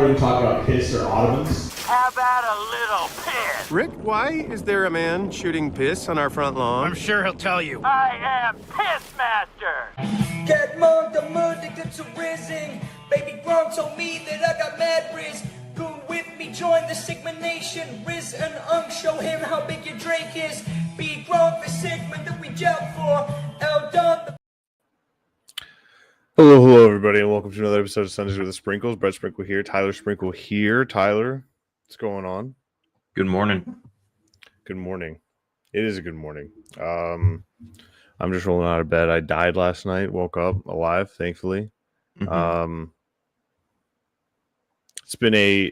we can talk about piss or ottomans. How about a little piss? Rick, why is there a man shooting piss on our front lawn? I'm sure he'll tell you. I am Pissmaster. Get mugged, I'm addicted to rizzing. Baby Gronk told me that I got mad riz. Goon with me, join the Sigma Nation. Riz and Unk, show him how big your Drake is. Be Gronk, the Sigma that we gel for. L Don. Hello, everybody, and welcome to another episode of Sundays with the Sprinkles. Brett Sprinkle here, Tyler Sprinkle here. Tyler, what's going on? Good morning. Good morning. It is a good morning. I'm just rolling out of bed. I died last night, woke up alive, thankfully. Mm-hmm. It's been a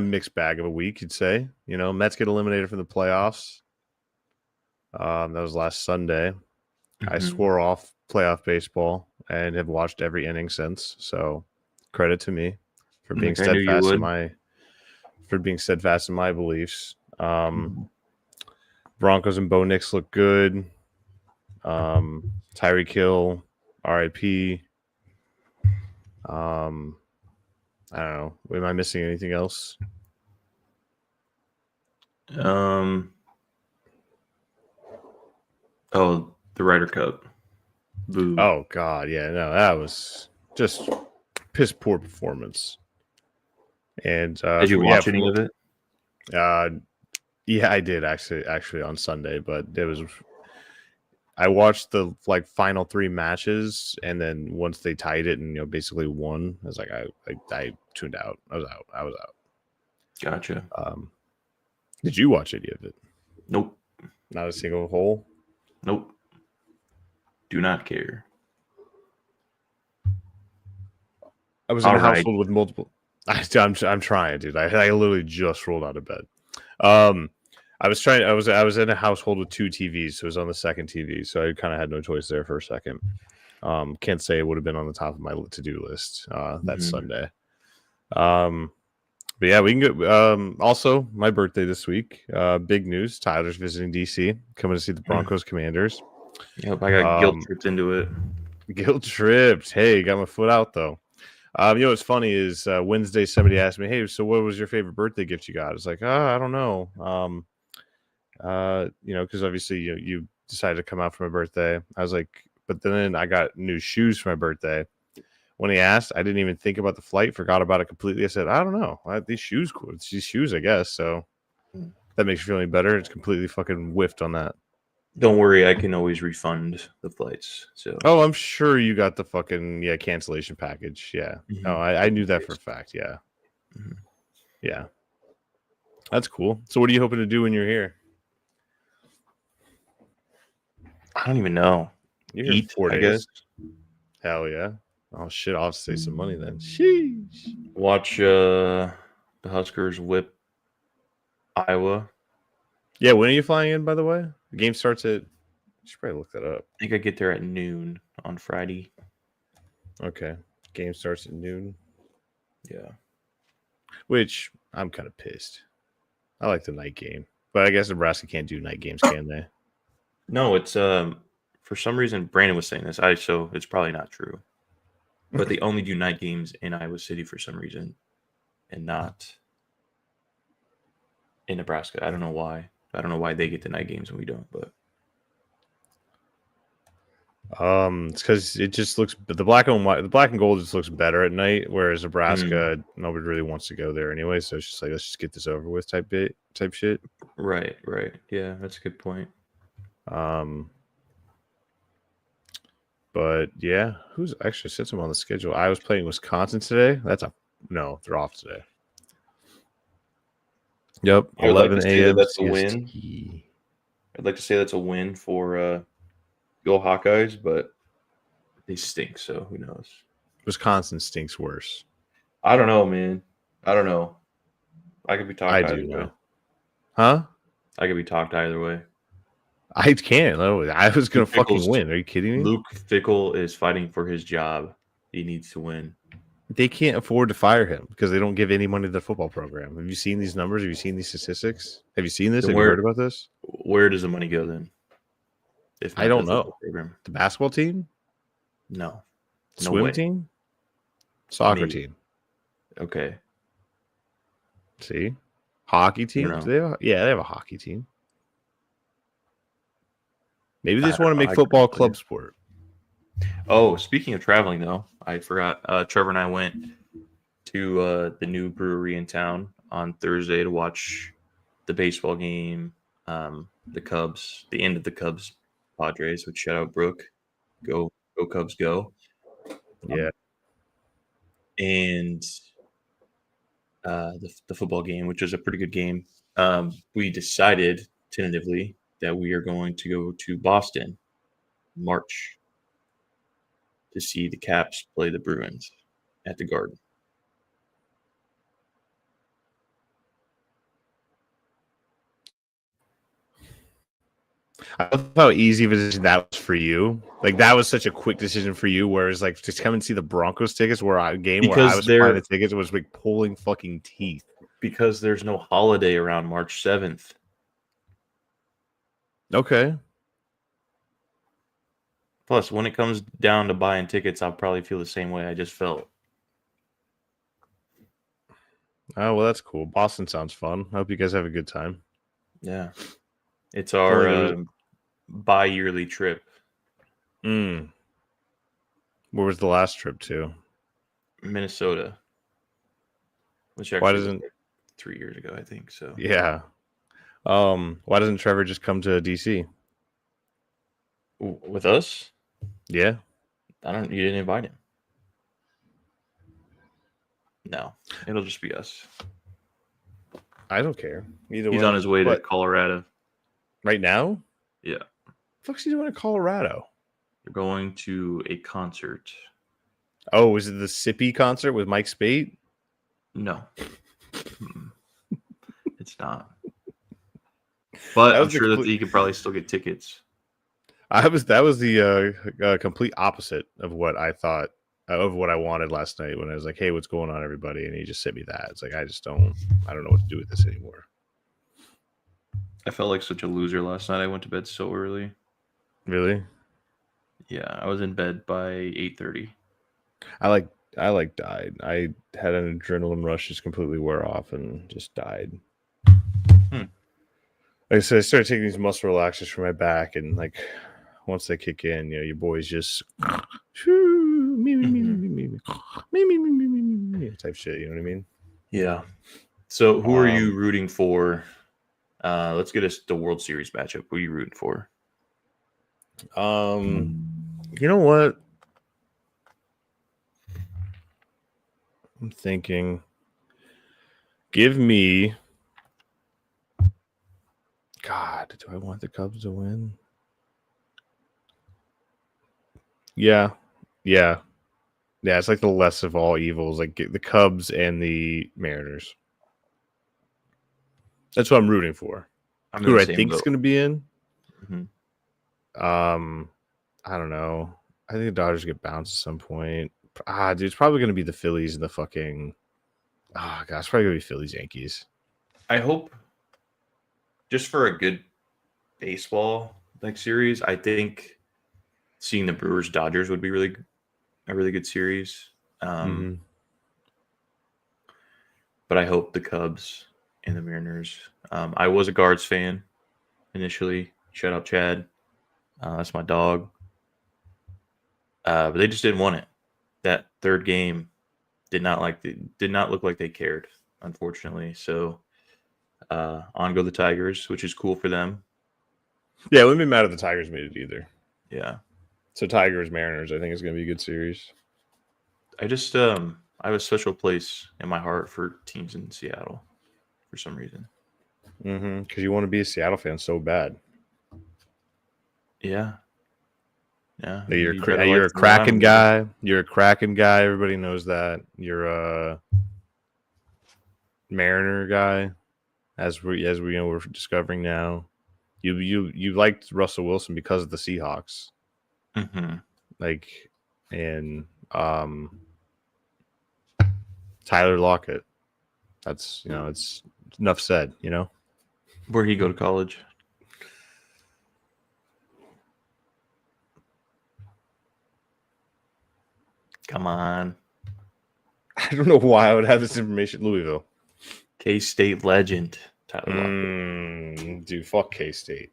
mixed bag of a week, you'd say. You know, Mets get eliminated from the playoffs. That was last Sunday. I swore off playoff baseball and have watched every inning since. So credit to me for being steadfast in my beliefs. Broncos and Bo Nix look good. Tyreek Hill, RIP. I don't know. Am I missing anything else? The Ryder Cup. Boo. Oh God, yeah, no, that was just piss poor performance. And did you watch any of it? Yeah, I did actually on Sunday, but I watched the final three matches, and then once they tied it and basically won, I was like, I tuned out. I was out. Gotcha. Did you watch any of it? Nope. Not a single hole. Nope. Do not care. I was in a household with multiple. I'm trying, dude. I literally just rolled out of bed. I was in a household with two TVs, so it was on the second TV, so I kind of had no choice there for a second. Can't say it would have been on the top of my to-do list that Sunday. But yeah, we can go. Also, my birthday this week. Big news: Tyler's visiting DC, coming to see the Broncos Commanders. Yep, I got guilt tripped into it. Guilt tripped. Hey, got my foot out though. What's funny is Wednesday somebody asked me, "Hey, so what was your favorite birthday gift you got?" It's like, I don't know. Because obviously you decided to come out for my birthday. I was like, but then I got new shoes for my birthday. When he asked, I didn't even think about the flight, forgot about it completely. I said, I don't know. These shoes, cool. It's these shoes, I guess. So that makes you feel any better. It's completely fucking whiffed on that. Don't worry, I can always refund the flights. So I'm sure you got the fucking cancellation package. Yeah. No, I knew that for a fact. Yeah. Yeah. That's cool. So what are you hoping to do when you're here? I don't even know. You're here 4 days. I guess. Hell yeah. Oh shit, I'll have to save some money then. Sheesh. Watch the Huskers whip Iowa. Yeah, when are you flying in, by the way? The game starts at... You should probably look that up. I think I get there at noon on Friday. Okay. Game starts at noon. Yeah. Which, I'm kind of pissed. I like the night game. But I guess Nebraska can't do night games, can they? No, it's... for some reason, Brandon was saying this. So it's probably not true. But they only do night games in Iowa City for some reason. And not in Nebraska. I don't know why. I don't know why they get the night games and we don't, but it's because it just looks the black and gold just looks better at night, whereas Nebraska nobody really wants to go there anyway. So it's just like let's just get this over with type shit. Right. Yeah, that's a good point. But yeah, who's actually sits them on the schedule? I was playing Wisconsin today. No, they're off today. Yep, 11 a.m. That's a win. I'd like to say that's a win for Go Hawkeyes, but they stink, so who knows? Wisconsin stinks worse. I don't know, man. I don't know. I could be talked either way. Huh? I could be talked either way. I can't. I was going to fucking win. Are you kidding me? Luke Fickell is fighting for his job. He needs to win. They can't afford to fire him because they don't give any money to the football program. Have you seen these numbers? Have you seen these statistics? Have you seen this? Have you heard about this? Where does the money go then? I don't know. The basketball team? No. Swim team? Soccer Maybe. team. Okay. See? Hockey team? know. They have a hockey team. Maybe they I just don't want to know. make I football a couldn't tell club you. sport. Oh, speaking of traveling, though, I forgot. Trevor and I went to the new brewery in town on Thursday to watch the baseball game, the Cubs, the end of the Cubs Padres, which shout out Brooke. Go Cubs, go. Yeah. And the football game, which was a pretty good game. We decided tentatively that we are going to go to Boston in March to see the Caps play the Bruins at the Garden. I love how easy of a decision that was for you. Like that was such a quick decision for you. Whereas like just come and see the Broncos tickets, where I Because was they're- buying the tickets, it was like pulling fucking teeth. Because there's no holiday around March 7th. Okay. Plus, when it comes down to buying tickets, I'll probably feel the same way I just felt. Oh well, that's cool. Boston sounds fun. I hope you guys have a good time. Yeah. It's our bi-yearly trip. Where was the last trip to? Minnesota. Which Why actually doesn't- was like 3 years ago, I think. So Yeah. Why doesn't Trevor just come to DC? with us, Yeah. you didn't invite him. No, it'll just be us. I don't care. Either He's way. on his way to But Colorado. right now? Yeah. The fuck's he doing in Colorado? They're going to a concert. Oh, is it the Sippy concert with Mike Spate? No. Mm-mm. It's not. But That I'm was the sure that complete- he could probably still get tickets. That was the complete opposite of what I thought of what I wanted last night when I was like, "Hey, what's going on, everybody?" And he just sent me that. It's like I don't know what to do with this anymore. I felt like such a loser last night. I went to bed so early. Really? Yeah, I was in bed by 8:30. I died. I had an adrenaline rush, just completely wore off and just died. Like I said, I started taking these muscle relaxers for my back, and like once they kick in, your boys just type shit. You know what I mean? Yeah. So who are you rooting for? Let's get us the World Series matchup. Who are you rooting for? You know what? I'm thinking. Give me. God, do I want the Cubs to win? Yeah. It's like the less of all evils, like the Cubs and the Mariners. That's what I'm rooting for. I'm Who I think is going to be in? Mhm. I don't know. I think the Dodgers get bounced at some point. Dude, it's probably going to be the Phillies and the fucking. Oh gosh, it's probably going to be Phillies Yankees. I hope just for a good baseball series, I think seeing the Brewers Dodgers would be a really good series. But I hope the Cubs and the Mariners. I was a Guards fan initially. Shout out Chad. That's my dog. But they just didn't want it. That third game did not look like they cared, unfortunately. So on go the Tigers, which is cool for them. Yeah, it wouldn't be mad if the Tigers made it either. Yeah. So Tigers Mariners, I think is going to be a good series. I just I have a special place in my heart for teams in Seattle for some reason. Because you want to be a Seattle fan so bad. Yeah. Yeah. You're You a gotta like the Kraken Diamondbacks. guy. You're a Kraken guy. Everybody knows that. You're a Mariner guy, as we we're discovering now. You liked Russell Wilson because of the Seahawks. And Tyler Lockett. That's it's enough said. Where'd he go to college? Come on. I don't know why I would have this information. Louisville. K-State legend Tyler Lockett. Dude, fuck K-State.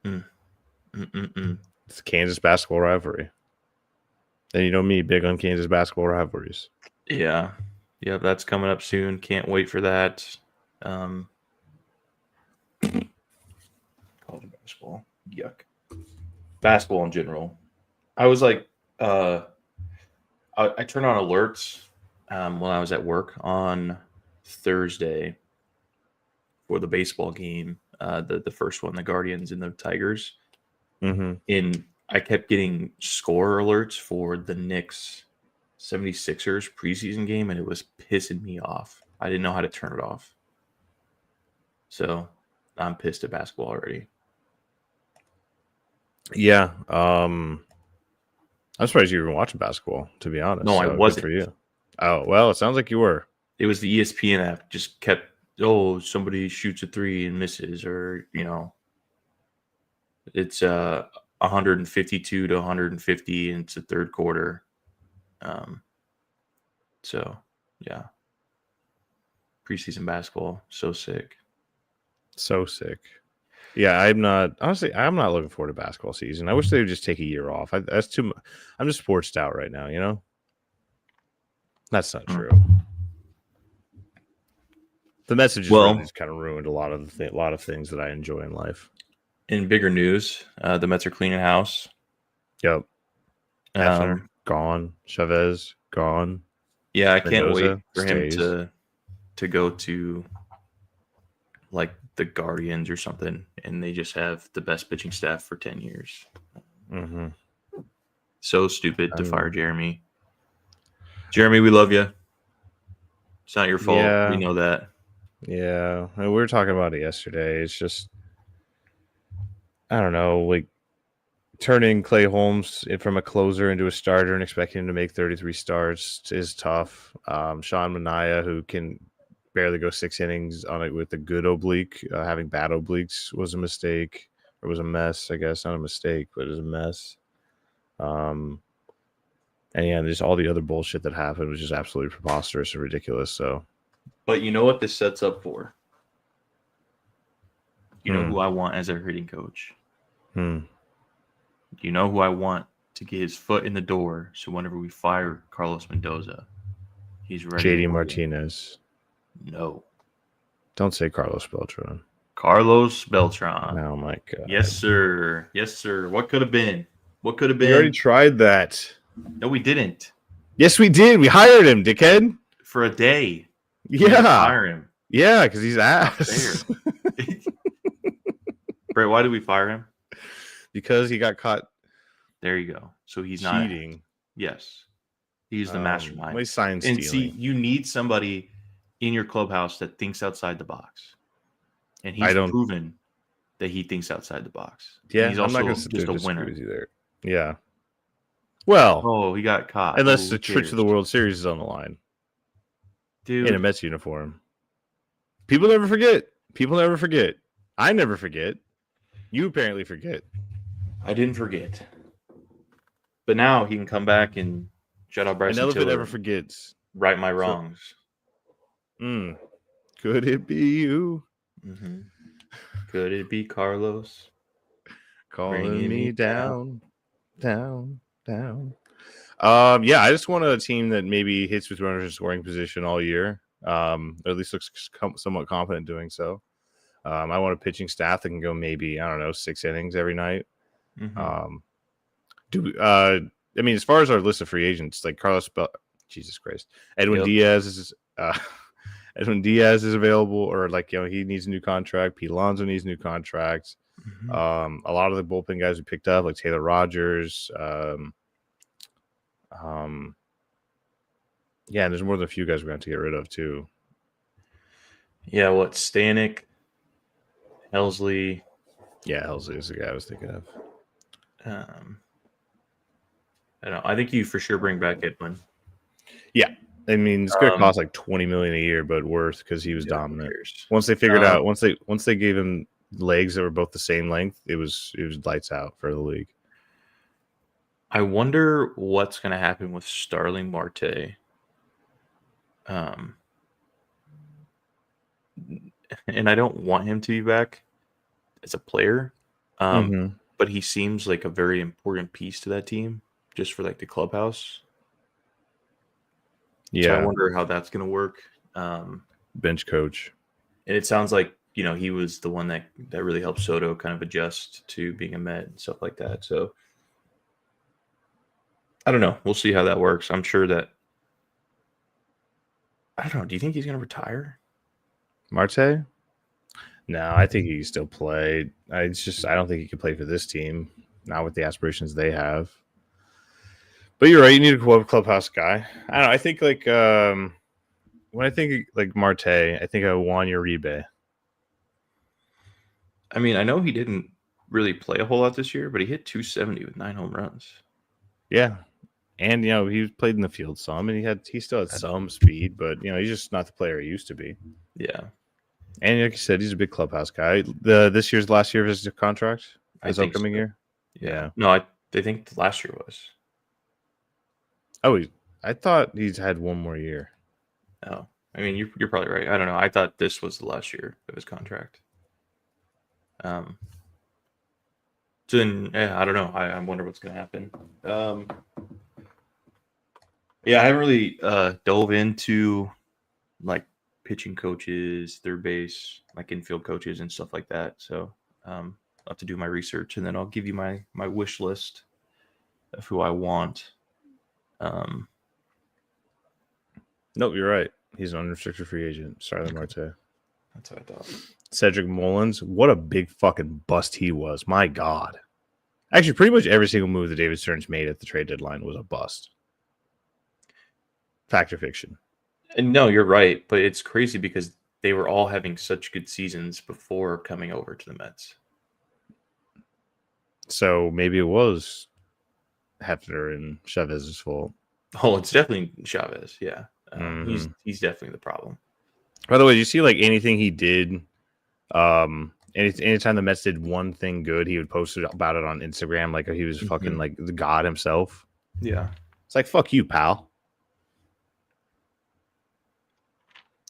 It's a Kansas basketball rivalry. And you know me, big on Kansas basketball rivalries. Yeah. Yeah, that's coming up soon. Can't wait for that. College basketball. Yuck. Basketball in general. I was like, I turned on alerts when I was at work on Thursday for the baseball game, the first one, the Guardians and the Tigers. Mm-hmm. And I kept getting score alerts for the Knicks 76ers preseason game, and it was pissing me off. I didn't know how to turn it off. So I'm pissed at basketball already. Yeah. I'm surprised you were even watching basketball, to be honest. No, I good wasn't. For you. Oh, well, it sounds like you were. It was the ESPN app just kept, somebody shoots a three and misses, or, it's 152 to 150 and it's the third quarter. So yeah. Preseason basketball, so sick. So sick. Yeah, I'm not looking forward to basketball season. I wish they would just take a year off. That's too much. I'm just sportsed out right now, That's not true. The message has kind of ruined a lot of things that I enjoy in life. In bigger news, the Mets are cleaning house. Yep. Gone. Chavez gone. Yeah, I can't wait for stays. him to go to like the Guardians or something, and they just have the best pitching staff for 10 years. Mm-hmm. So stupid to fire Jeremy. Jeremy, we love you. It's not your fault. Yeah. We know that. Yeah, we were talking about it yesterday. It's just, I don't know, like turning Clay Holmes from a closer into a starter and expecting him to make 33 starts is tough. Sean Manaea, who can barely go 6 innings on it with a good oblique, having bad obliques was a mistake, or was a mess, I guess. Not a mistake, but it was a mess. And yeah, just all the other bullshit that happened was just absolutely preposterous and ridiculous. So, but you know what this sets up for? You know who I want as our hitting coach? You know who I want to get his foot in the door, so whenever we fire Carlos Mendoza, he's ready. JD Martinez. No. Don't say Carlos Beltran. Carlos Beltran. Oh my god. Yes, sir. Yes, sir. What could have been? What could have been? We already tried that. No, we didn't. Yes, we did. We hired him, dickhead. For a day. Yeah. Fire him. Yeah, because he's ass. Brett, why did we fire him? Because he got caught. There you go. So he's cheating. Not. Yes. He's the mastermind. He's sign and stealing. see, you need somebody in your clubhouse that thinks outside the box. And he's proven that he thinks outside the box. Yeah, and he's also I'm not just a winner. There. Yeah. Well, he got caught. Unless the trip to the World Series is on the line. Dude. In a Mets uniform. People never forget. I never forget. You apparently forget. I didn't forget. But now he can come back and shut out Bryson Tiller. Tiller. Never forgets. Right my wrongs. Could it be you? Mm-hmm. Could it be Carlos? Calling me down. Yeah, I just want a team that maybe hits with runners in scoring position all year. Or at least looks somewhat confident doing so. I want a pitching staff that can go maybe, 6 innings every night. Mm-hmm. As far as our list of free agents, like Jesus Christ, Edwin Diaz is available, or he needs a new contract. Pete Alonso needs a new contract. Mm-hmm. A lot of the bullpen guys we picked up, like Taylor Rogers. And there's more than a few guys we're going to get rid of too. Yeah, Stanek, Helsley. Yeah, Helsley is the guy I was thinking of. I don't know. I think you for sure bring back Edwin. Yeah. It's going to cost like $20 million a year, but worth because he was dominant. Once they figured out, once they gave him legs that were both the same length, it was lights out for the league. I wonder what's going to happen with Starling Marte. And I don't want him to be back as a player, but he seems like a very important piece to that team, just for like the clubhouse. Yeah, so I wonder how that's going to work. Bench coach, and it sounds like he was the one that really helped Soto kind of adjust to being a Met and stuff like that. So I don't know. We'll see how that works. I'm sure that I don't know. Do you think he's going to retire? Marte? No, I think he can still play. I don't think he can play for this team, not with the aspirations they have. But you're right. You need a clubhouse guy. I don't know. I think when I think like Marte, I think of Juan Uribe. I mean, I know he didn't really play a whole lot this year, but he hit 270 with 9 home runs. Yeah. And, he played in the field some, and he still had some speed, but, he's just not the player he used to be. Yeah. And like you said, he's a big clubhouse guy. This year's last year of his contract? His upcoming year? Yeah. No, I think last year was. Oh, I thought he's had one more year. Oh, I mean, you're probably right. I don't know. I thought this was the last year of his contract. So then, I don't know. I wonder what's going to happen. Yeah, I haven't really dove into like pitching coaches, third base, like infield coaches and stuff like that. So I'll have to do my research, and then I'll give you my wish list of who I want. Nope, you're right. He's an unrestricted free agent. Starling Marte. That's what I thought. Cedric Mullins, what a big fucking bust he was. My God. Actually, pretty much every single move that David Stearns made at the trade deadline was a bust. Fact or fiction? And no, you're right, but it's crazy because they were all having such good seasons before coming over to the Mets. So maybe it was Hefner and Chavez's fault. Oh, it's definitely Chavez. Yeah, he's definitely the problem. By the way, did you see like anything he did? Anytime the Mets did one thing good, he would post about it on Instagram like he was fucking like the god himself. Yeah, it's like fuck you, pal.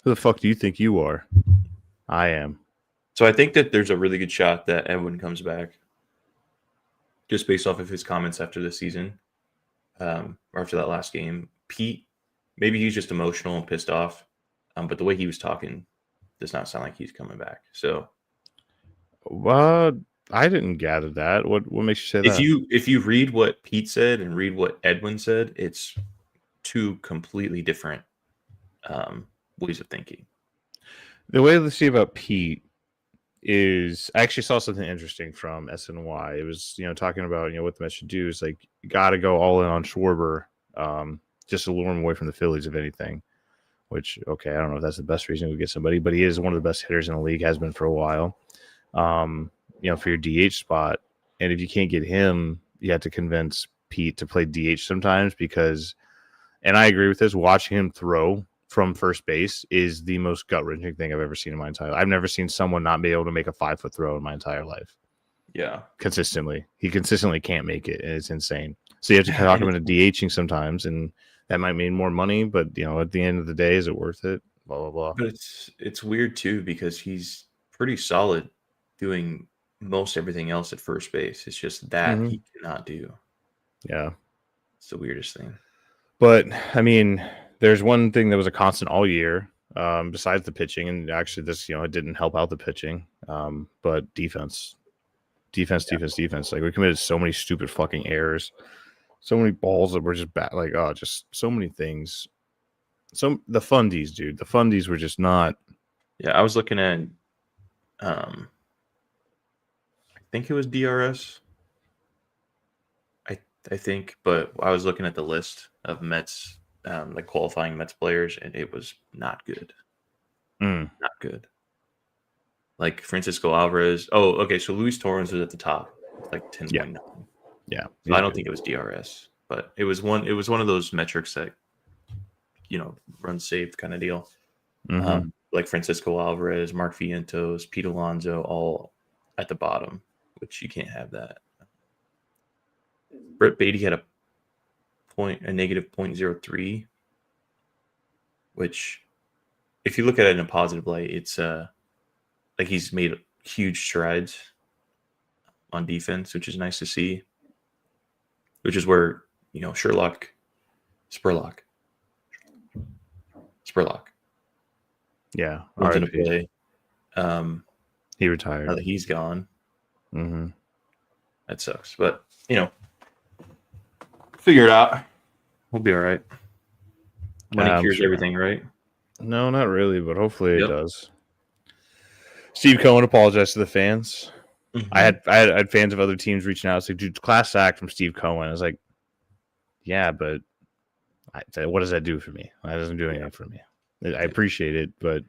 Who the fuck do you think you are? I am. So I think that there's a really good shot that Edwin comes back, just based off of his comments after the season, or after that last game. Pete, maybe he's just emotional and pissed off, but the way he was talking does not sound like he's coming back. So, I didn't gather that. What makes you say that? If you read what Pete said and read what Edwin said, it's two completely different ways of thinking. The way to see about Pete is I actually saw something interesting from SNY. It was, talking about, what the Mets should do is like, you got to go all in on Schwarber, just to lure him away from the Phillies, if anything, which, okay, I don't know if that's the best reason to get somebody, but he is one of the best hitters in the league, has been for a while, for your DH spot. And if you can't get him, you have to convince Pete to play DH sometimes because, and I agree with this, watching him throw from first base is the most gut-wrenching thing I've ever seen in my entire life. I've never seen someone not be able to make a 5-foot throw in my entire life. Yeah. Consistently. He consistently can't make it, and it's insane. So you have to talk him into DHing sometimes, and that might mean more money, but, at the end of the day, is it worth it? Blah, blah, blah. But it's weird, too, because he's pretty solid doing most everything else at first base. It's just that he cannot do. Yeah. It's the weirdest thing. But, I mean, there's one thing that was a constant all year, besides the pitching, and actually this, it didn't help out the pitching, but defense. Like, we committed so many stupid fucking errors, so many balls that were just bad, like, just so many things. The fundies, dude, the fundies were just not. Yeah, I was looking at, I think it was DRS. I think, but I was looking at the list of Mets, like qualifying Mets players, and it was not good. Not good. Like Francisco Alvarez. Oh, okay. So Luis Torrens was at the top, like 10.9. Yeah. So I don't think it was DRS, but it was one of those metrics that, run safe kind of deal. Like Francisco Alvarez, Mark Vientos, Pete Alonso, all at the bottom, which you can't have that. Brett Beatty had a a negative 0.03, which, if you look at it in a positive light, it's like he's made huge strides on defense, which is nice to see. Which is where, Spurlock Yeah, went into RIP. play. He Now retired. that he's gone, Mm-hmm. that sucks. But figure it out. We'll be all right. Money I'm cures sure. everything, right? No, not really, but hopefully Yep. it does. Steve Cohen apologized to the fans. Mhm. I had fans of other teams reaching out. It's like, dude, class act from Steve Cohen. I was like, yeah, but what does that do for me? That doesn't do anything for me. I appreciate it, but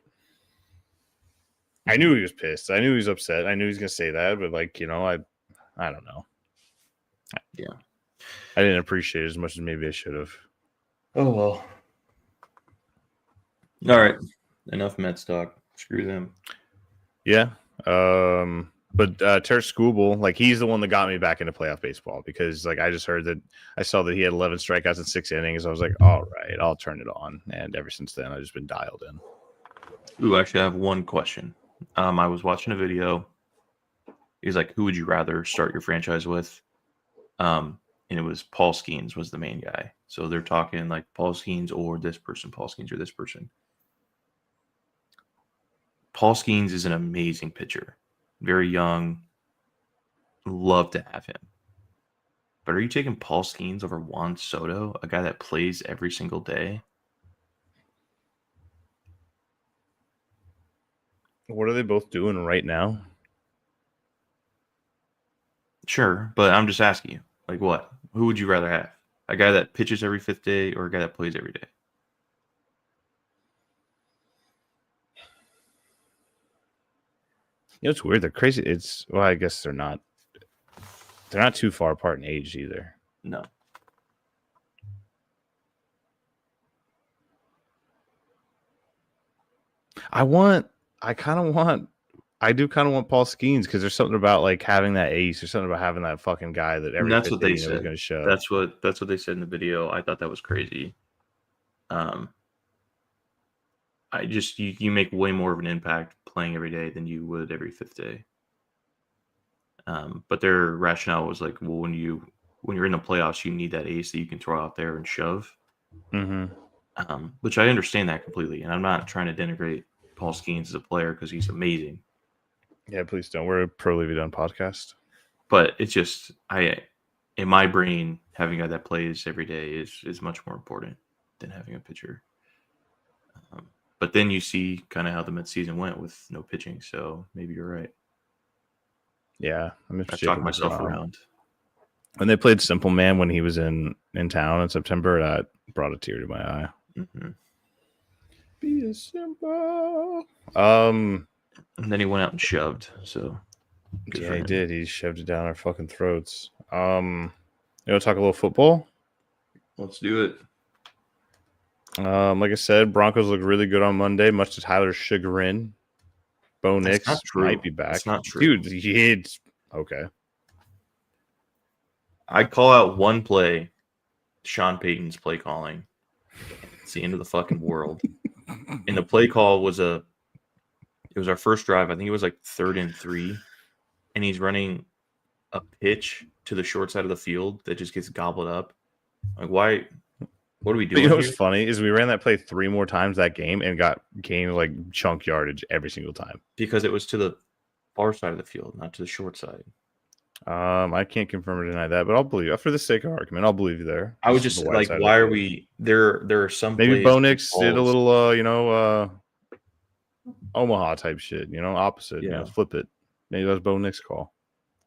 I knew he was pissed. I knew he was upset. I knew he was gonna say that, but I don't know. Yeah. I didn't appreciate it as much as maybe I should have. Oh well. All right. Enough Mets talk. Screw them. Yeah. But Terrence Skubal, he's the one that got me back into playoff baseball because I just heard that I saw that he had 11 strikeouts in 6 innings. I was like, all right, I'll turn it on. And ever since then, I've just been dialed in. Ooh, actually, I have one question. I was watching a video. He's like, who would you rather start your franchise with? And it was Paul Skeens was the main guy. So they're talking like Paul Skeens or this person, Paul Skeens or this person. Paul Skeens is an amazing pitcher. Very young. Love to have him. But are you taking Paul Skeens over Juan Soto, a guy that plays every single day? What are they both doing right now? Sure, but I'm just asking you. What? Who would you rather have? A guy that pitches every 5th day or a guy that plays every day? It's weird. They're crazy. I guess they're not. They're not too far apart in age either. No. I do kind of want Paul Skeens because there's something about having that ace. There's something about having that fucking guy that every That's what they was said. going to show. That's what they said in the video. I thought that was crazy. You make way more of an impact playing every day than you would every 5th day. But their rationale was when you're in the playoffs, you need that ace that you can throw out there and shove. Mm-hmm. Which I understand that completely, and I'm not trying to denigrate Paul Skeens as a player because he's amazing. Yeah, please don't. We're a Pro Leave It Done podcast. But it's just in my brain, having a guy that plays every day is much more important than having a pitcher. But then you see kind of how the mid-season went with no pitching, so maybe you're right. Yeah, I talked myself around. When they played Simple Man when he was in town in September, that brought a tear to my eye. Mm-hmm. Be a simple. And then he went out and shoved. So yeah, he did. He shoved it down our fucking throats. You want to talk a little football? Let's do it. Like I said, Broncos look really good on Monday, much to Tyler's chagrin. Bo Nix might be back. That's not true. Dude, it's okay. I call out one play, Sean Payton's play calling. It's the end of the fucking world. And the play call was it was our first drive. I think it was 3rd and 3. And he's running a pitch to the short side of the field that just gets gobbled up. Why? What are we doing? You know what's funny is we ran that play 3 more times that game and got gained chunk yardage every single time. Because it was to the far side of the field, not to the short side. I can't confirm or deny that, but I'll believe you. For the sake of argument, I'll believe you there. I was just why are we there? There are some maybe Bo Nix did a little Omaha type shit, opposite. Yeah. Flip it. Maybe that was Bo Nix call.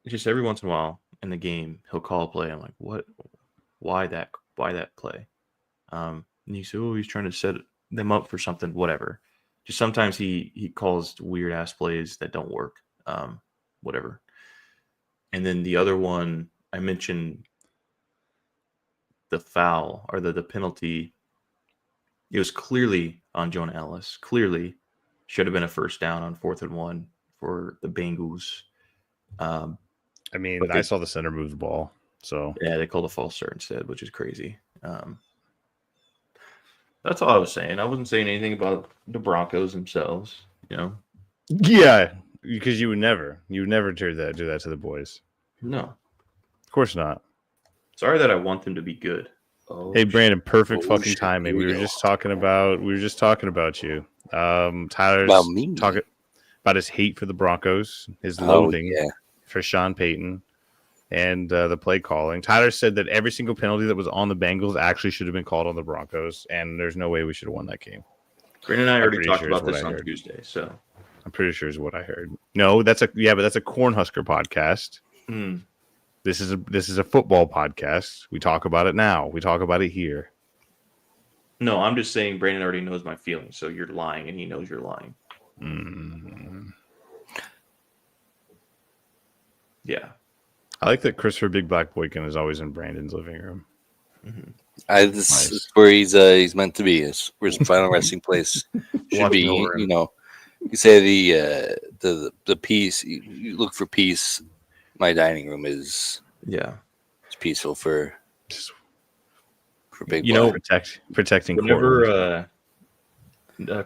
It's just every once in a while in the game he'll call a play. I'm like, what? Why that play? And you say, oh, he's trying to set them up for something. Whatever. Just sometimes he calls weird ass plays that don't work. Whatever. And then the other one I mentioned, the foul or the penalty. It was clearly on Jonah Ellis. Clearly should have been a first down on 4th and 1 for the Bengals. I saw the center move the ball. So yeah, they called a false start instead, which is crazy. That's all I was saying. I wasn't saying anything about the Broncos themselves. Yeah, because you would never do that to the boys. No, Of course not. sorry that I want them to be good. Oh, Hey Brandon, perfect Oh, fucking shit, timing. here We we were go. just talking about you. Tyler's About me? talking about his hate for the Broncos, his Oh, loathing yeah. for Sean Payton, and the play calling. Tyler said that every single penalty that was on the Bengals actually should have been called on the Broncos, and there's no way we should have won that game. Brandon and I already pretty talked sure it's about what this I on heard. Tuesday. So I'm pretty sure is what I heard. No, that's a Cornhusker podcast. Hmm. This is a football podcast. We talk about it now. We talk about it here. No, I'm just saying Brandon already knows my feelings, so you're lying and he knows you're lying. Yeah. I like that Christopher Big Black Boykin is always in Brandon's living room. This is where he's meant to be. It's where his final resting place should Watching be. over him. You know, you say the peace. You look for peace. My dining room is peaceful for Big Black. Protecting Whenever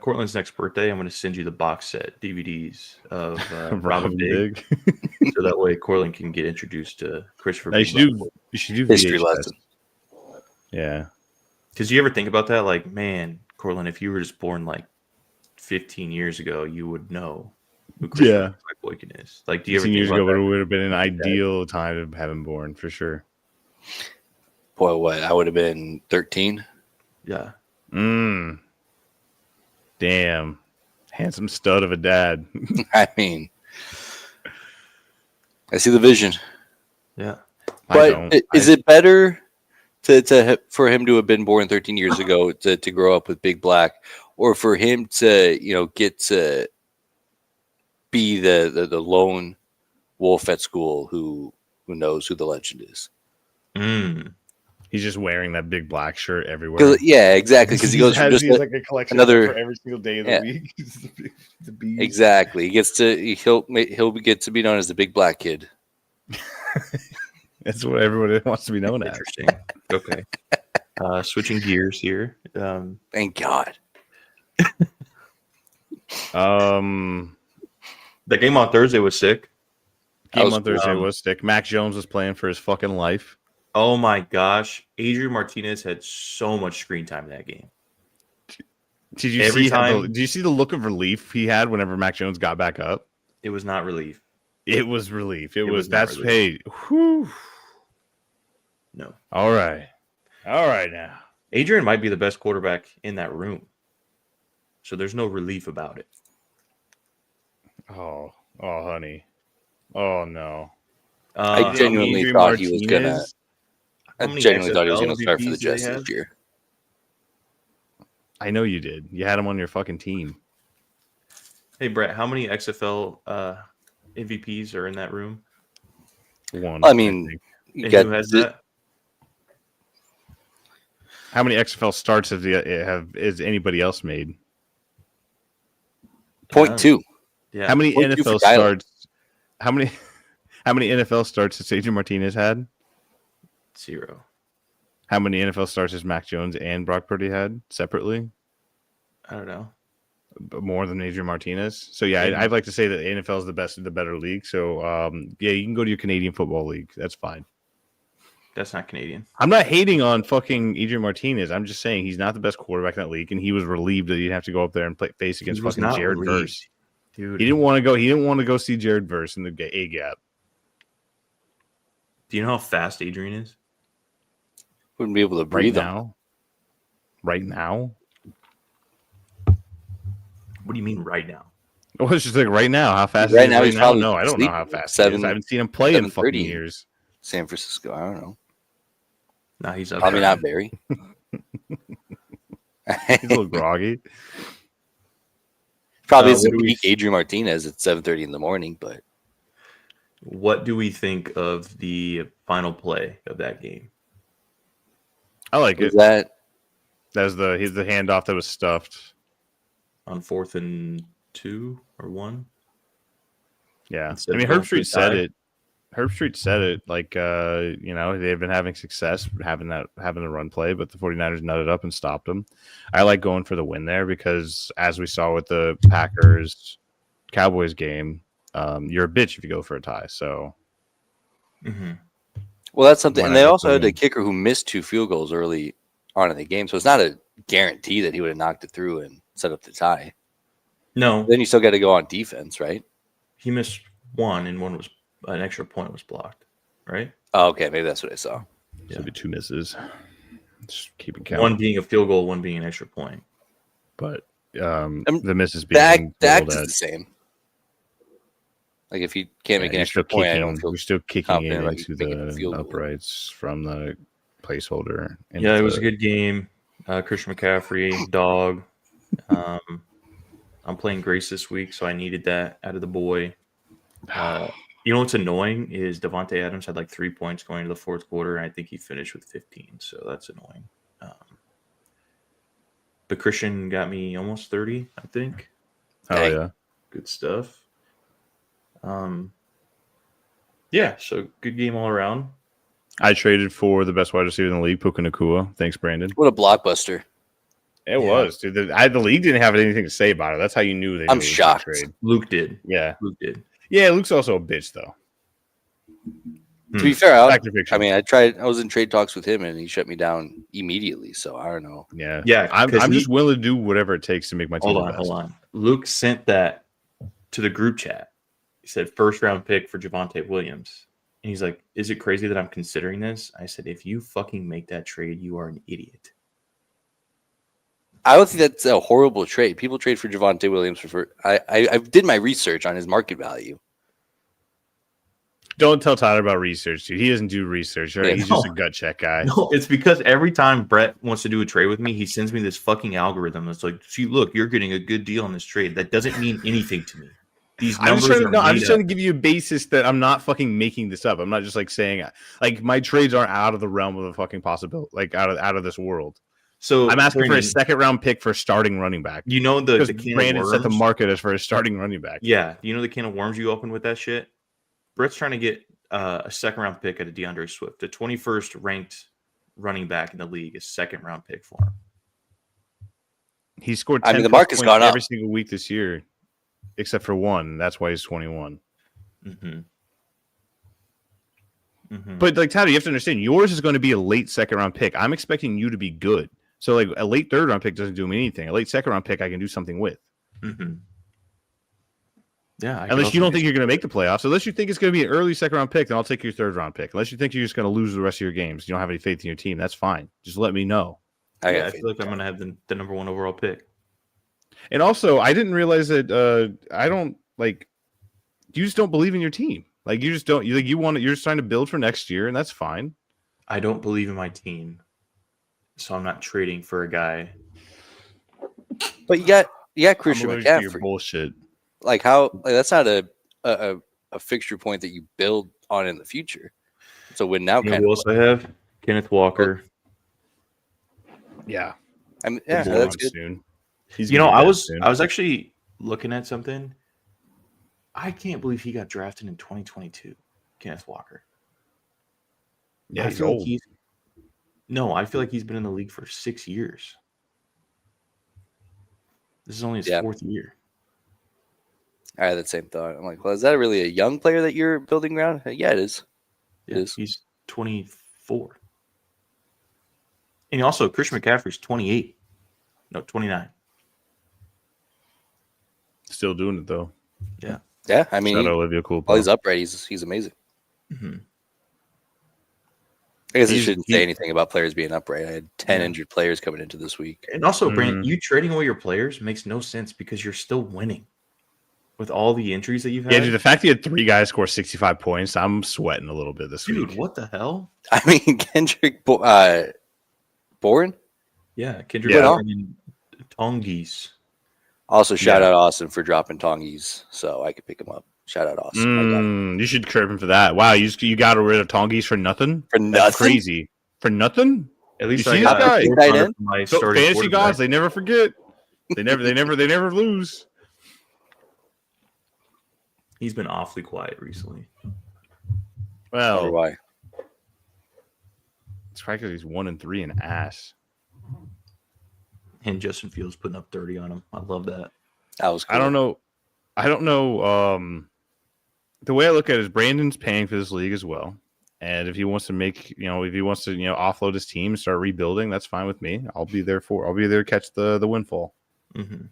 Cortland's next birthday, I'm going to send you the box set DVDs of Robin Big, so that way Cortland can get introduced to Christopher. You should do History VHS. lesson. Yeah. Because you ever think about that? Like, man, Cortland, if you were just born like 15 years ago, you would know who Christopher Boykin is. Like, do you ever 15 think years about ago that? would have been an ideal time to have him born for sure. Boy, what? I would have been 13. Yeah. Damn. Handsome stud of a dad. I mean, I see the vision. Yeah. But is it better for him to have been born 13 years ago to grow up with Big Black, or for him to get to be the lone wolf at school who knows who the legend is? He's just wearing that big black shirt everywhere. Yeah, exactly. Because he goes from just like a collection another for every single day of the week. The bees. Exactly. He gets to he'll get to be known as the Big Black Kid. That's what everybody wants to be known as. Interesting. Okay. Switching gears here. Thank God. The game on Thursday was sick. Game on Thursday was sick. Mac Jones was playing for his fucking life. Oh my gosh. Adrian Martinez had so much screen time in that game. Did you see the look of relief he had whenever Mac Jones got back up? It was not relief. It was relief. That's paid. Whew. No. All right now. Adrian might be the best quarterback in that room. So there's no relief about it. Oh, honey. Oh no. I genuinely thought he was gonna. I genuinely thought he was gonna start for the Jets this year. I know you did. You had him on your fucking team. Hey Brett, how many XFL MVPs are in that room? One. I mean, you And got who has that? How many XFL starts has anybody else made? 0.2. Yeah. How many 0.2 NFL for Kyler. starts? How many NFL starts has Adrian Martinez had? 0. How many NFL starts has Mac Jones and Brock Purdy had separately? I don't know. More than Adrian Martinez. So yeah, I'd like to say that the NFL is the better league. So yeah, you can go to your Canadian Football League. That's fine. That's not Canadian. I'm not hating on fucking Adrian Martinez. I'm just saying he's not the best quarterback in that league, and he was relieved that he'd have to go up there and face against fucking Jared Verse. Dude, He didn't want to go see Jared Verse in the A gap. do you know how fast Adrian is? Wouldn't be able to Right breathe now. Right now. What do you mean right now? Well, it's just like right now. How fast? Right is he now, right he's now? probably No, I don't know sleeping. how fast. He is. I haven't seen him play in fucking 7:30. years. San Francisco. I don't know. No, he's up Probably there. not Barry. He's a little groggy. Probably what isn't do we- peak Adrian Martinez at 7:30 in the morning, but What do we think of the final play of that game? I like is it. that That was the handoff that was stuffed. On 4th and 2 or 1? Yeah, Instead I mean of going Herb Street for the said tie? it. Herbstreit said it like they've been having success having the run play, but the 49ers nutted up and stopped them. I like going for the win there because as we saw with the Packers Cowboys game, you're a bitch if you go for a tie. So well, that's something. And they also had a win. kicker who missed 2 field goals early on in the game, so it's not a guarantee that he would have knocked it through and set up the tie. No, Then you still got to go on defense, right? he missed one, and one was an extra point was blocked, right? Oh, okay, maybe that's what I saw. So it'd be 2 misses. Just keeping count. One being a field goal, one being an extra point. But the misses being The act rolled is at. the same. Like if you can't make Yeah, an extra point, I don't feel you're still kicking it confident about into you making a the field goal. uprights from the placeholder. Yeah, it was a good game. Christian McCaffrey, dog. I'm playing Grace this week, so I needed that out of the boy. You know what's annoying is Devontae Adams had like 3 points going into the fourth quarter, and I think he finished with 15, so that's annoying. But Christian got me almost 30, I think. Oh yeah. Good stuff. Yeah, so good game all around. I traded for the best wide receiver in the league, Puka Nacua. Thanks, Brandon. What a blockbuster! It was, dude. The league didn't have anything to say about it. That's how you knew they. I'm made the shocked. Trade. Luke did. Yeah, Luke did. yeah. Luke's also a bitch, though. To be fair, Fact or fiction? I mean, I was in trade talks with him, and he shut me down immediately. So I don't know. Yeah, Yeah, I'm 'cause just willing to do whatever it takes to make my team. Hold on. Luke sent that to the group chat. He said, first round pick for Javonte Williams. And he's like, is it crazy that I'm considering this? I said, if you fucking make that trade, you are an idiot. I don't think that's a horrible trade. People trade for Javonte Williams for. I did my research on his market value. Don't tell Tyler about research, dude. He doesn't do research. Right? Yeah, He's no. just a gut check guy. No, it's because every time Brett wants to do a trade with me, he sends me this fucking algorithm that's like, see, look, you're getting a good deal on this trade. That doesn't mean anything to me. These I'm numbers just are made trying to up. give you a basis that I'm not fucking making this up. I'm not just like saying like my trades aren't out of the realm of the fucking possibility, like out of this world. So I'm asking for a Brandon, second round pick for a starting running back. You know Because the can Brandon of set the worms? market as for a starting running back. Yeah, you know the can of worms you open with that shit? Brett's trying to get a second round pick at a DeAndre Swift, the 21st ranked running back in the league, a second round pick for him. He scored 10 I mean, the plus market's points gone up. every single week this year, except for one. That's why he's 21. Mm-hmm. Mm-hmm. But like Tyler, you have to understand, yours is going to be a late second round pick. I'm expecting you to be good. So like a late third round pick doesn't do me anything. A late second round pick I can do something with. Mm-hmm. Yeah, Unless you don't think you're going to make the playoffs. Unless you think it's going to be an early second round pick, then I'll take your third round pick. Unless you think you're just going to lose the rest of your games, you don't have any faith in your team. That's fine. Just let me know. I feel like I'm going to have the number one overall pick. And also, I didn't realize that I don't like. You just don't believe in your team. Like you just don't. You're just trying to build for next year, and that's fine. I don't believe in my team, so I'm not trading for a guy. But you got I'm Christian allergic to your McCaffrey. bullshit. Like how? Like that's not a fixture point that you build on in the future. It's a win now You know kind who of. else I have? Kenneth Walker. Yeah, I mean, yeah, He's that's gone good. soon. He's You know, gonna be I dead was soon. actually looking at something. I can't believe he got drafted in 2022, Kenneth Walker. Yeah, I he's feel old. like I feel like he's been in the league for 6 years. This is only his Yeah. fourth year. I had that same thought. I'm like, well, is that really a young player that you're building around? Yeah, it is. It Yeah, is. he's 24. And also, Christian McCaffrey's 28. No, 29. Still doing it though. Yeah. Yeah, I mean, Shout out Olivia Cool. while he's upright, he's amazing. Mm-hmm. I guess I He's- shouldn't say anything about players being upright. I had 10 injured players coming into this week. And also, Brandon, Mhm. you trading away your players makes no sense because you're still winning. With all the injuries that you've had. Yeah, dude. The fact he had 3 guys score 65 points, I'm sweating a little bit this Dude, week. what the hell? I mean, Kendrick Bourne. Yeah, Kendrick Yeah. Bourne and Tongues. Also, shout Yeah. out Austin for dropping Tongies, so I could pick him up. Shout out Austin. I got him. You should curb him for that. Wow, you got rid of Tongies for nothing? For That's nothing? crazy. For nothing? At least You I see got this guy? a Tight 400 end? for my So, starting fantasy quarterback. gods, they never forget. They never lose. He's been awfully quiet recently. I wonder Well, why. it's probably because he's 1-3 and ass. And Justin Fields putting up 30 on him. I love that. That was cool. I don't know. The way I look at it is Brandon's paying for this league as well. And if he wants to offload his team and start rebuilding, that's fine with me. I'll be there to catch the windfall. Mm-hmm.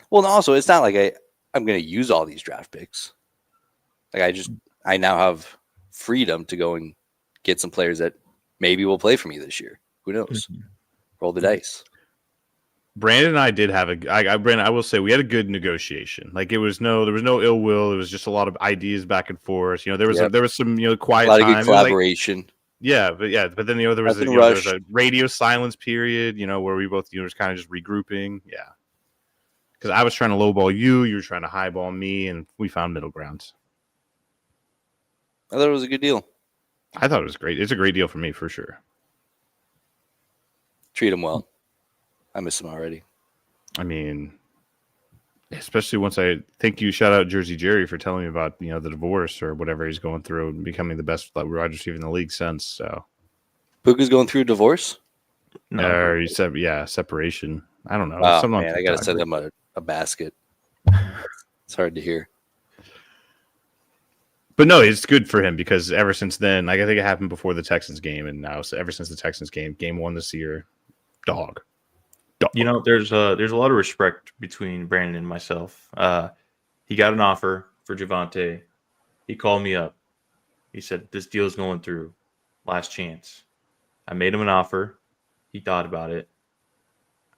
Well, and also, it's not like I'm going to use all these draft picks. Like I now have freedom to go and get some players that maybe will play for me this year. Who knows? Mm-hmm. Roll the dice. Brandon and I did have Brandon, I will say we had a good negotiation. Like there was no ill will. It was just a lot of ideas back and forth. There was some quiet a lot time. of good collaboration. But then there was there was a radio silence period. Where we both was kind of just regrouping. Yeah, because I was trying to lowball you, you were trying to highball me, and we found middle grounds. I thought it was a good deal. I thought it was great. It's a great deal for me for sure. Treat him well. I miss him already. I mean, especially once shout out Jersey Jerry for telling me about the divorce or whatever he's going through and becoming the best wide receiver in the league since. So Puka's going through a divorce? No, he said separation. I don't know. Oh, man, I gotta send him a basket. It's hard to hear. But no, it's good for him because ever since then, I think it happened before the Texans game, and now ever since the Texans game 1 this year, dog. There's a lot of respect between Brandon and myself. He got an offer for Javonte. He called me up. He said, this deal's going through. Last chance. I made him an offer. He thought about it.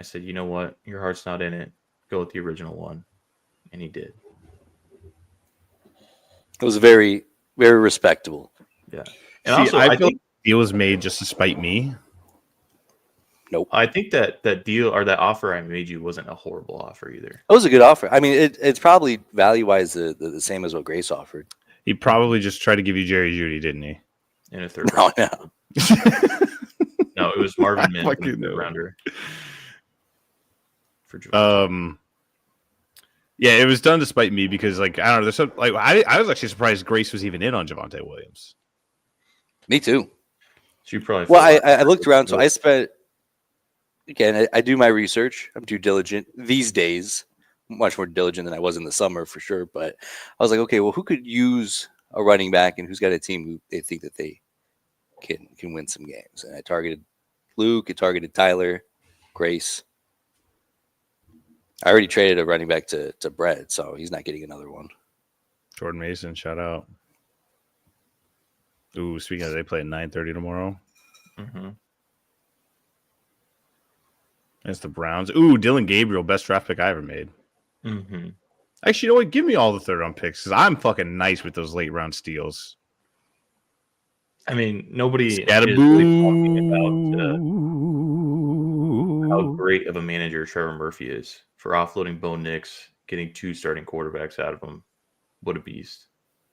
I said, you know what? Your heart's not in it. Go with the original one. And he did. It was very, very respectable. Yeah. And I feel like the deal was made just to spite me. Nope. I think that deal or that offer I made you wasn't a horrible offer either. It was a good offer. I mean, it's probably value-wise the same as what Grace offered. He probably just tried to give you Jerry Jeudy, didn't he? In a third No. No, it was Marvin Mims, the rounder. For yeah, it was done to spite me because, I don't know, there's some I was actually surprised Grace was even in on Javonte Williams. Me too. So you probably I looked around, so I spent. Again, I do my research. I'm too diligent these days, much more diligent than I was in the summer for sure. But I was like, okay, well, who could use a running back and who's got a team who they think that they can win some games? And I targeted Luke, I targeted Tyler, Grace. I already traded a running back to Brett, so he's not getting another one. Jordan Mason, shout out. Ooh, speaking of, they play at 9:30 tomorrow. Mm-hmm. It's the Browns. Ooh, Dylan Gabriel, best draft pick I ever made. Mm-hmm. Actually, you know what? Give me all the third round picks because I'm fucking nice with those late round steals. I mean, nobody is really talking about how great of a manager Trevor Murphy is for offloading Bo Nix, getting 2 starting quarterbacks out of him. What a beast.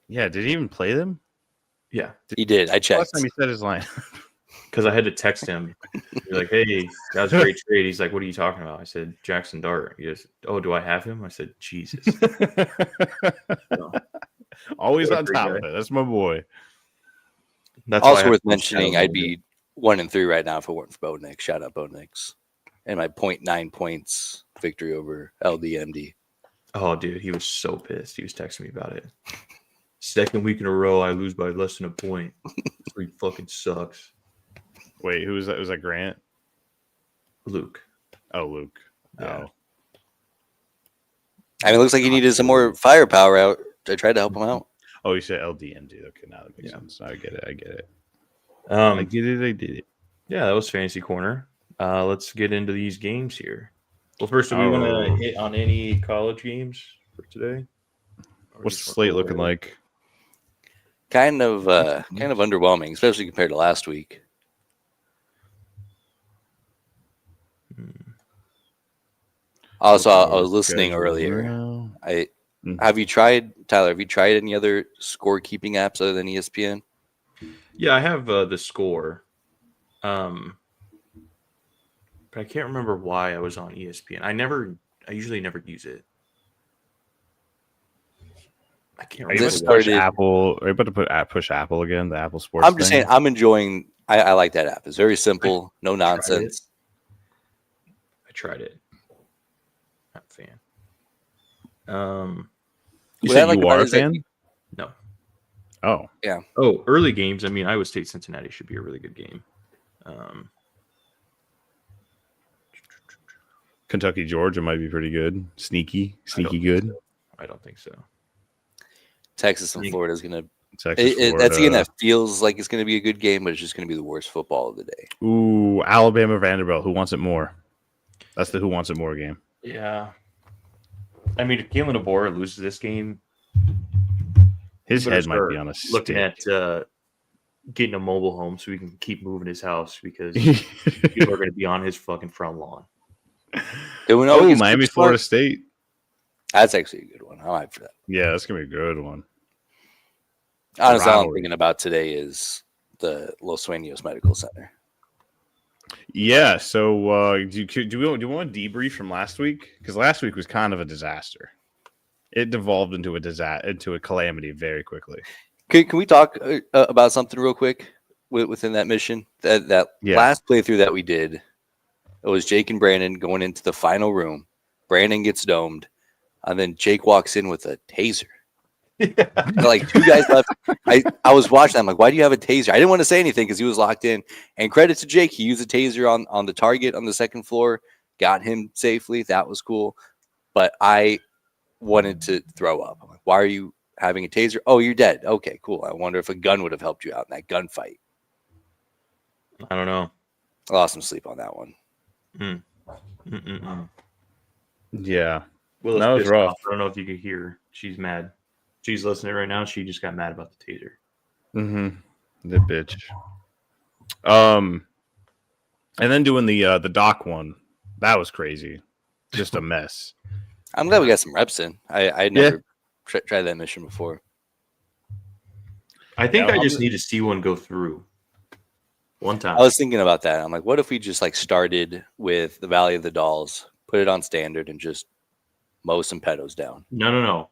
Yeah, did he even play them? Yeah. He did. I checked. Last time he said his line. Because I had to text him. You're like, hey, that was a great trade. He's like, what are you talking about? I said, Jackson Dart. He goes, oh, do I have him? I said, Jesus. So, always on top of it. That's my boy. That's also worth mentioning, I'd be 1-3 right now if it weren't for Bo Nix. Shout out Bo Nix. And my 0.9 points victory over LDMD. Oh, dude, he was so pissed. He was texting me about it. Second week in a row, I lose by less than a point. He fucking sucks. Wait, who was that? Was that Grant? Luke. Oh, Luke. Yeah. Oh. I mean, it looks like he needed some more firepower out. I tried to help him out. Oh, you said LDMD. Okay, now that makes sense. I get it. I get it. I did it. Yeah, that was Fantasy Corner. Let's get into these games here. Well, first, are we going to hit on any college games for today? What's the slate looking like? Kind of underwhelming, especially compared to last week. Also, I was listening earlier. Have you tried, Tyler? Have you tried any other scorekeeping apps other than ESPN? Yeah, I have the score. But I can't remember why I was on ESPN. I usually never use it. I can't Are you remember. about This to push started- Apple? Are you about to push Apple again? The Apple Sports. I'm just thing? saying, I'm enjoying. I like that app. It's very simple, no nonsense. I tried it. Not a fan. You What said I like you about are it a is that fan. No. Oh, Oh, early games. I mean, Iowa State Cincinnati should be a really good game. Kentucky Georgia might be pretty good. Sneaky think good. I don't think so. Texas and Florida is going to. Texas, That's a game Florida. that feels like it's going to be a good game, but it's just going to be the worst football of the day. Ooh, Alabama Vanderbilt. Who wants it more? That's the who wants it more game. Yeah. I mean, if Kalen DeBoer loses this game, His better head might start be on a stick. looking at getting a mobile home so he can keep moving his house because people are going to be on his fucking front lawn. Oh, Miami, Florida State. That's actually a good one. I'm hyped for that. Yeah, that's gonna be a good one. Honestly, all I'm rivalry. thinking about today is the Los Sueños Medical Center. Yeah. So, do you want to debrief from last week? Because last week was kind of a disaster. It devolved into a calamity very quickly. Can we talk about something real quick within that mission? That Yeah. last playthrough that we did, it was Jake and Brandon going into the final room. Brandon gets domed, and then Jake walks in with a taser. Like two guys left. I was watching. I'm like, why do you have a taser? I didn't want to say anything because he was locked in. And credit to Jake, he used a taser on the target on the second floor, got him safely. That was cool. But I wanted to throw up. I'm like, why are you having a taser? Oh, you're dead. Okay, cool. I wonder if a gun would have helped you out in that gunfight. I don't know. I lost some sleep on that one. Yeah. Willow's That was pissed rough. off. I don't know if you could hear her. She's mad. She's listening right now. She just got mad about the taser. Mm-hmm. The bitch. And then doing the dock one, that was crazy. Just a mess. I'm glad we got some reps in. I had never tried that mission before. I think Yeah, I I'll just just- need to see one go through one time. I was thinking about that. I'm like, what if we just like started with the Valley of the Dolls, put it on standard, and just mow some pedos down? No.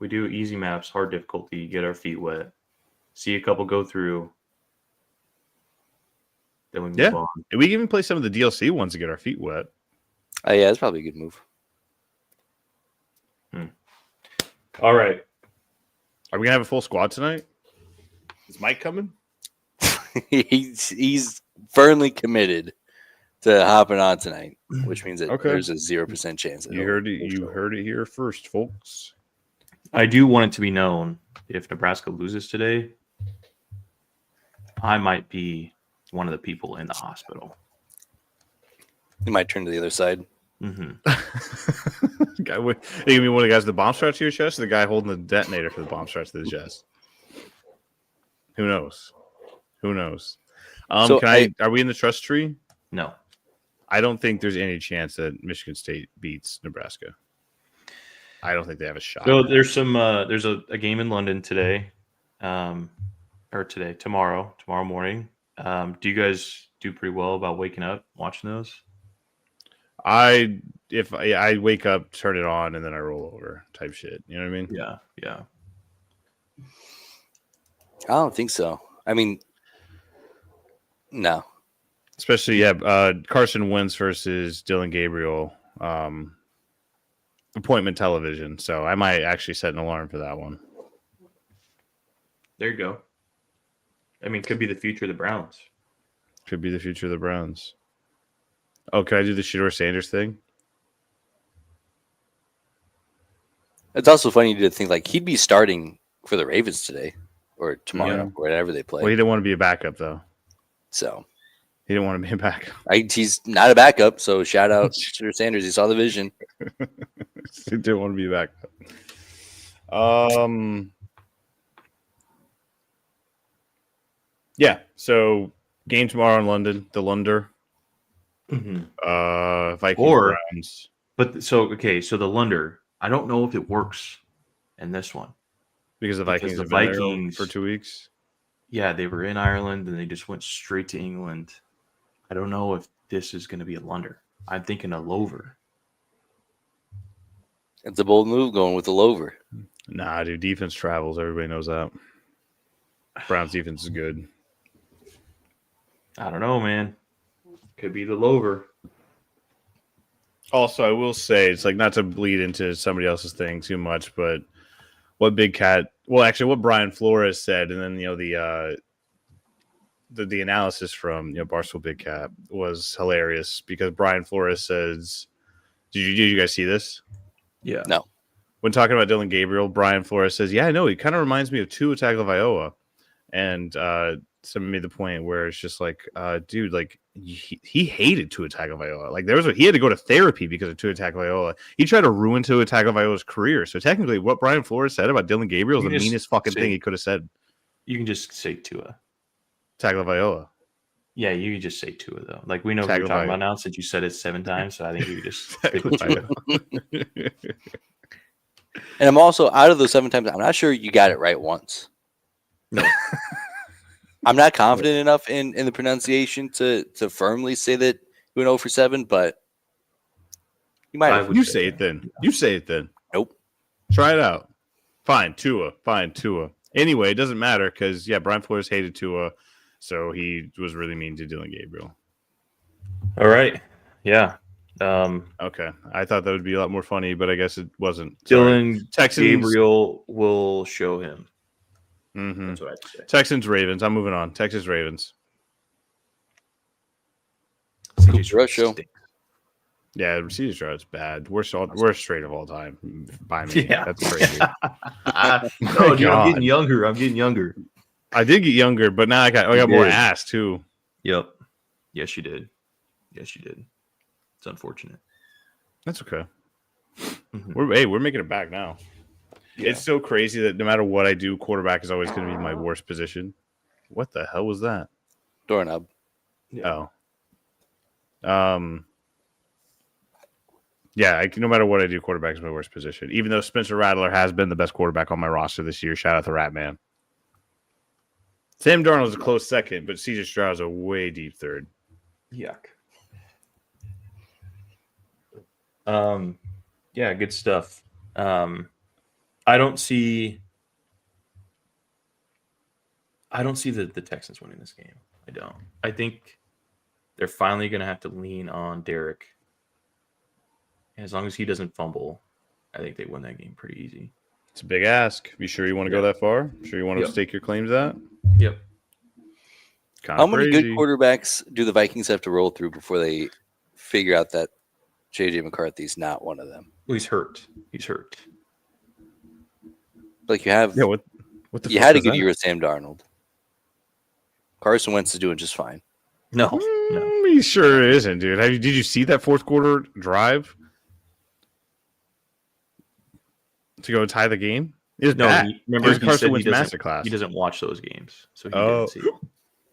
We do easy maps, hard difficulty, get our feet wet, see a couple go through. Then we move Yeah. on. We can even play some of the DLC ones to get our feet wet. Oh, yeah, that's probably a good move. All right. Are we gonna have a full squad tonight? Is Mike coming? he's firmly committed to hopping on tonight, which means that Okay. there's a 0% chance. That You he'll- heard it. he'll You show up. heard it here first, folks. I do want it to be known if Nebraska loses today, I might be one of the people in the hospital. He might turn to the other side. Guy, you mean one of the guys with the bomb strapped to your chest, or the guy holding the detonator for the bomb strapped to the chest? Who knows? Who knows? So Are we in the trust tree? No. I don't think there's any chance that Michigan State beats Nebraska. I don't think they have a shot. So there's a game in London today, tomorrow morning. Do you guys do pretty well about waking up watching those? If I wake up, turn it on, and then I roll over type shit. You know what I mean? Yeah. I don't think so. I mean, no. Especially, Carson Wentz versus Dylan Gabriel, appointment television. So I might actually set an alarm for that one. There you go. I mean, could be the future of the Browns. Could be the future of the Browns. Oh, can I do the Shedeur Sanders thing? It's also funny to think like he'd be starting for the Ravens today or tomorrow, Yeah. or whenever they play. Well, he didn't want to be a backup, though. So He didn't want to be a backup. he's not a backup. So shout out to Sanders. He saw the vision. He didn't want to be a backup. Yeah. So game tomorrow in London, the Lunder. Vikings Or- Browns. But so the Lunder, I don't know if it works in this one. Because the Because Vikings the have been there Vikings- for 2 weeks. Yeah, they were in Ireland and they just went straight to England. I don't know if this is going to be a Lunder. I'm thinking a Lover. It's a bold move going with the Lover. Nah, dude, defense travels. Everybody knows that. Browns defense is good. I don't know, man. Could be the Lover. Also, I will say, it's like not to bleed into somebody else's thing too much, but what Big Cat, well, actually, what Brian Flores said, and then the analysis from Barstool Big Cat was hilarious because Brian Flores says, "Did you guys see this?" Yeah. No. When talking about Dylan Gabriel, Brian Flores says, "Yeah, I know. He kind of reminds me of Tua Tagovailoa," and someone made the point where it's just like, dude, like he hated Tua Tagovailoa. Like he had to go to therapy because of Tua Tagovailoa. He tried to ruin Tua Tagovailoa's career. So technically, what Brian Flores said about Dylan Gabriel is the meanest fucking thing he could have said. You can just say Tua. Tagovailoa. Yeah, you can just say Tua though. Like we know what you're talking about now since you said it 7 times. So I think you could just stick with Tua. And I'm also, out of those 7 times, I'm not sure you got it right once. No. I'm not confident enough in the pronunciation to firmly say that you went 0 for 7, but you might have. You say it then. You say it then. Nope. Try it out. Fine, Tua. Anyway, it doesn't matter because, Brian Flores hated Tua, so he was really mean to Dylan Gabriel. All right. Yeah. Okay. I thought that would be a lot more funny, but I guess it wasn't. Dylan Texans. Gabriel will show him. Mm-hmm. That's what I'd say. Texans, Ravens. I'm moving on. Texas, Ravens. Stroud show. Yeah, CJ Stroud's bad. Worst straight of all time by me. Yeah. That's crazy. No, dude, I'm getting younger. I did get younger, but now I got more ass too. Yep. Yes, you did. It's unfortunate. That's okay. Mm-hmm. We're making it back now. Yeah. It's so crazy that no matter what I do, quarterback is always going to be my worst position. What the hell was that? Doorknob. Yeah. Oh. No matter what I do, quarterback is my worst position. Even though Spencer Rattler has been the best quarterback on my roster this year. Shout out to Ratman. Sam Darnold is a close second, but CJ Stroud is a way deep third. Yuck. Yeah, good stuff. I don't see the Texans winning this game. I don't. I think they're finally going to have to lean on Derek. As long as he doesn't fumble, I think they win that game pretty easy. It's a big ask. You sure you want to go that far? Sure you want to stake your claims that? Yep. How many good quarterbacks do the Vikings have to roll through before they figure out that J.J. McCarthy's not one of them? Well, he's hurt. Like you have, what the you had a good year with Sam Darnold. Carson Wentz is doing just fine. No. He sure isn't, dude. Did you see that fourth quarter drive to go tie the game? Remember he Carson Wentz masterclass. He doesn't watch those games, so he didn't see it.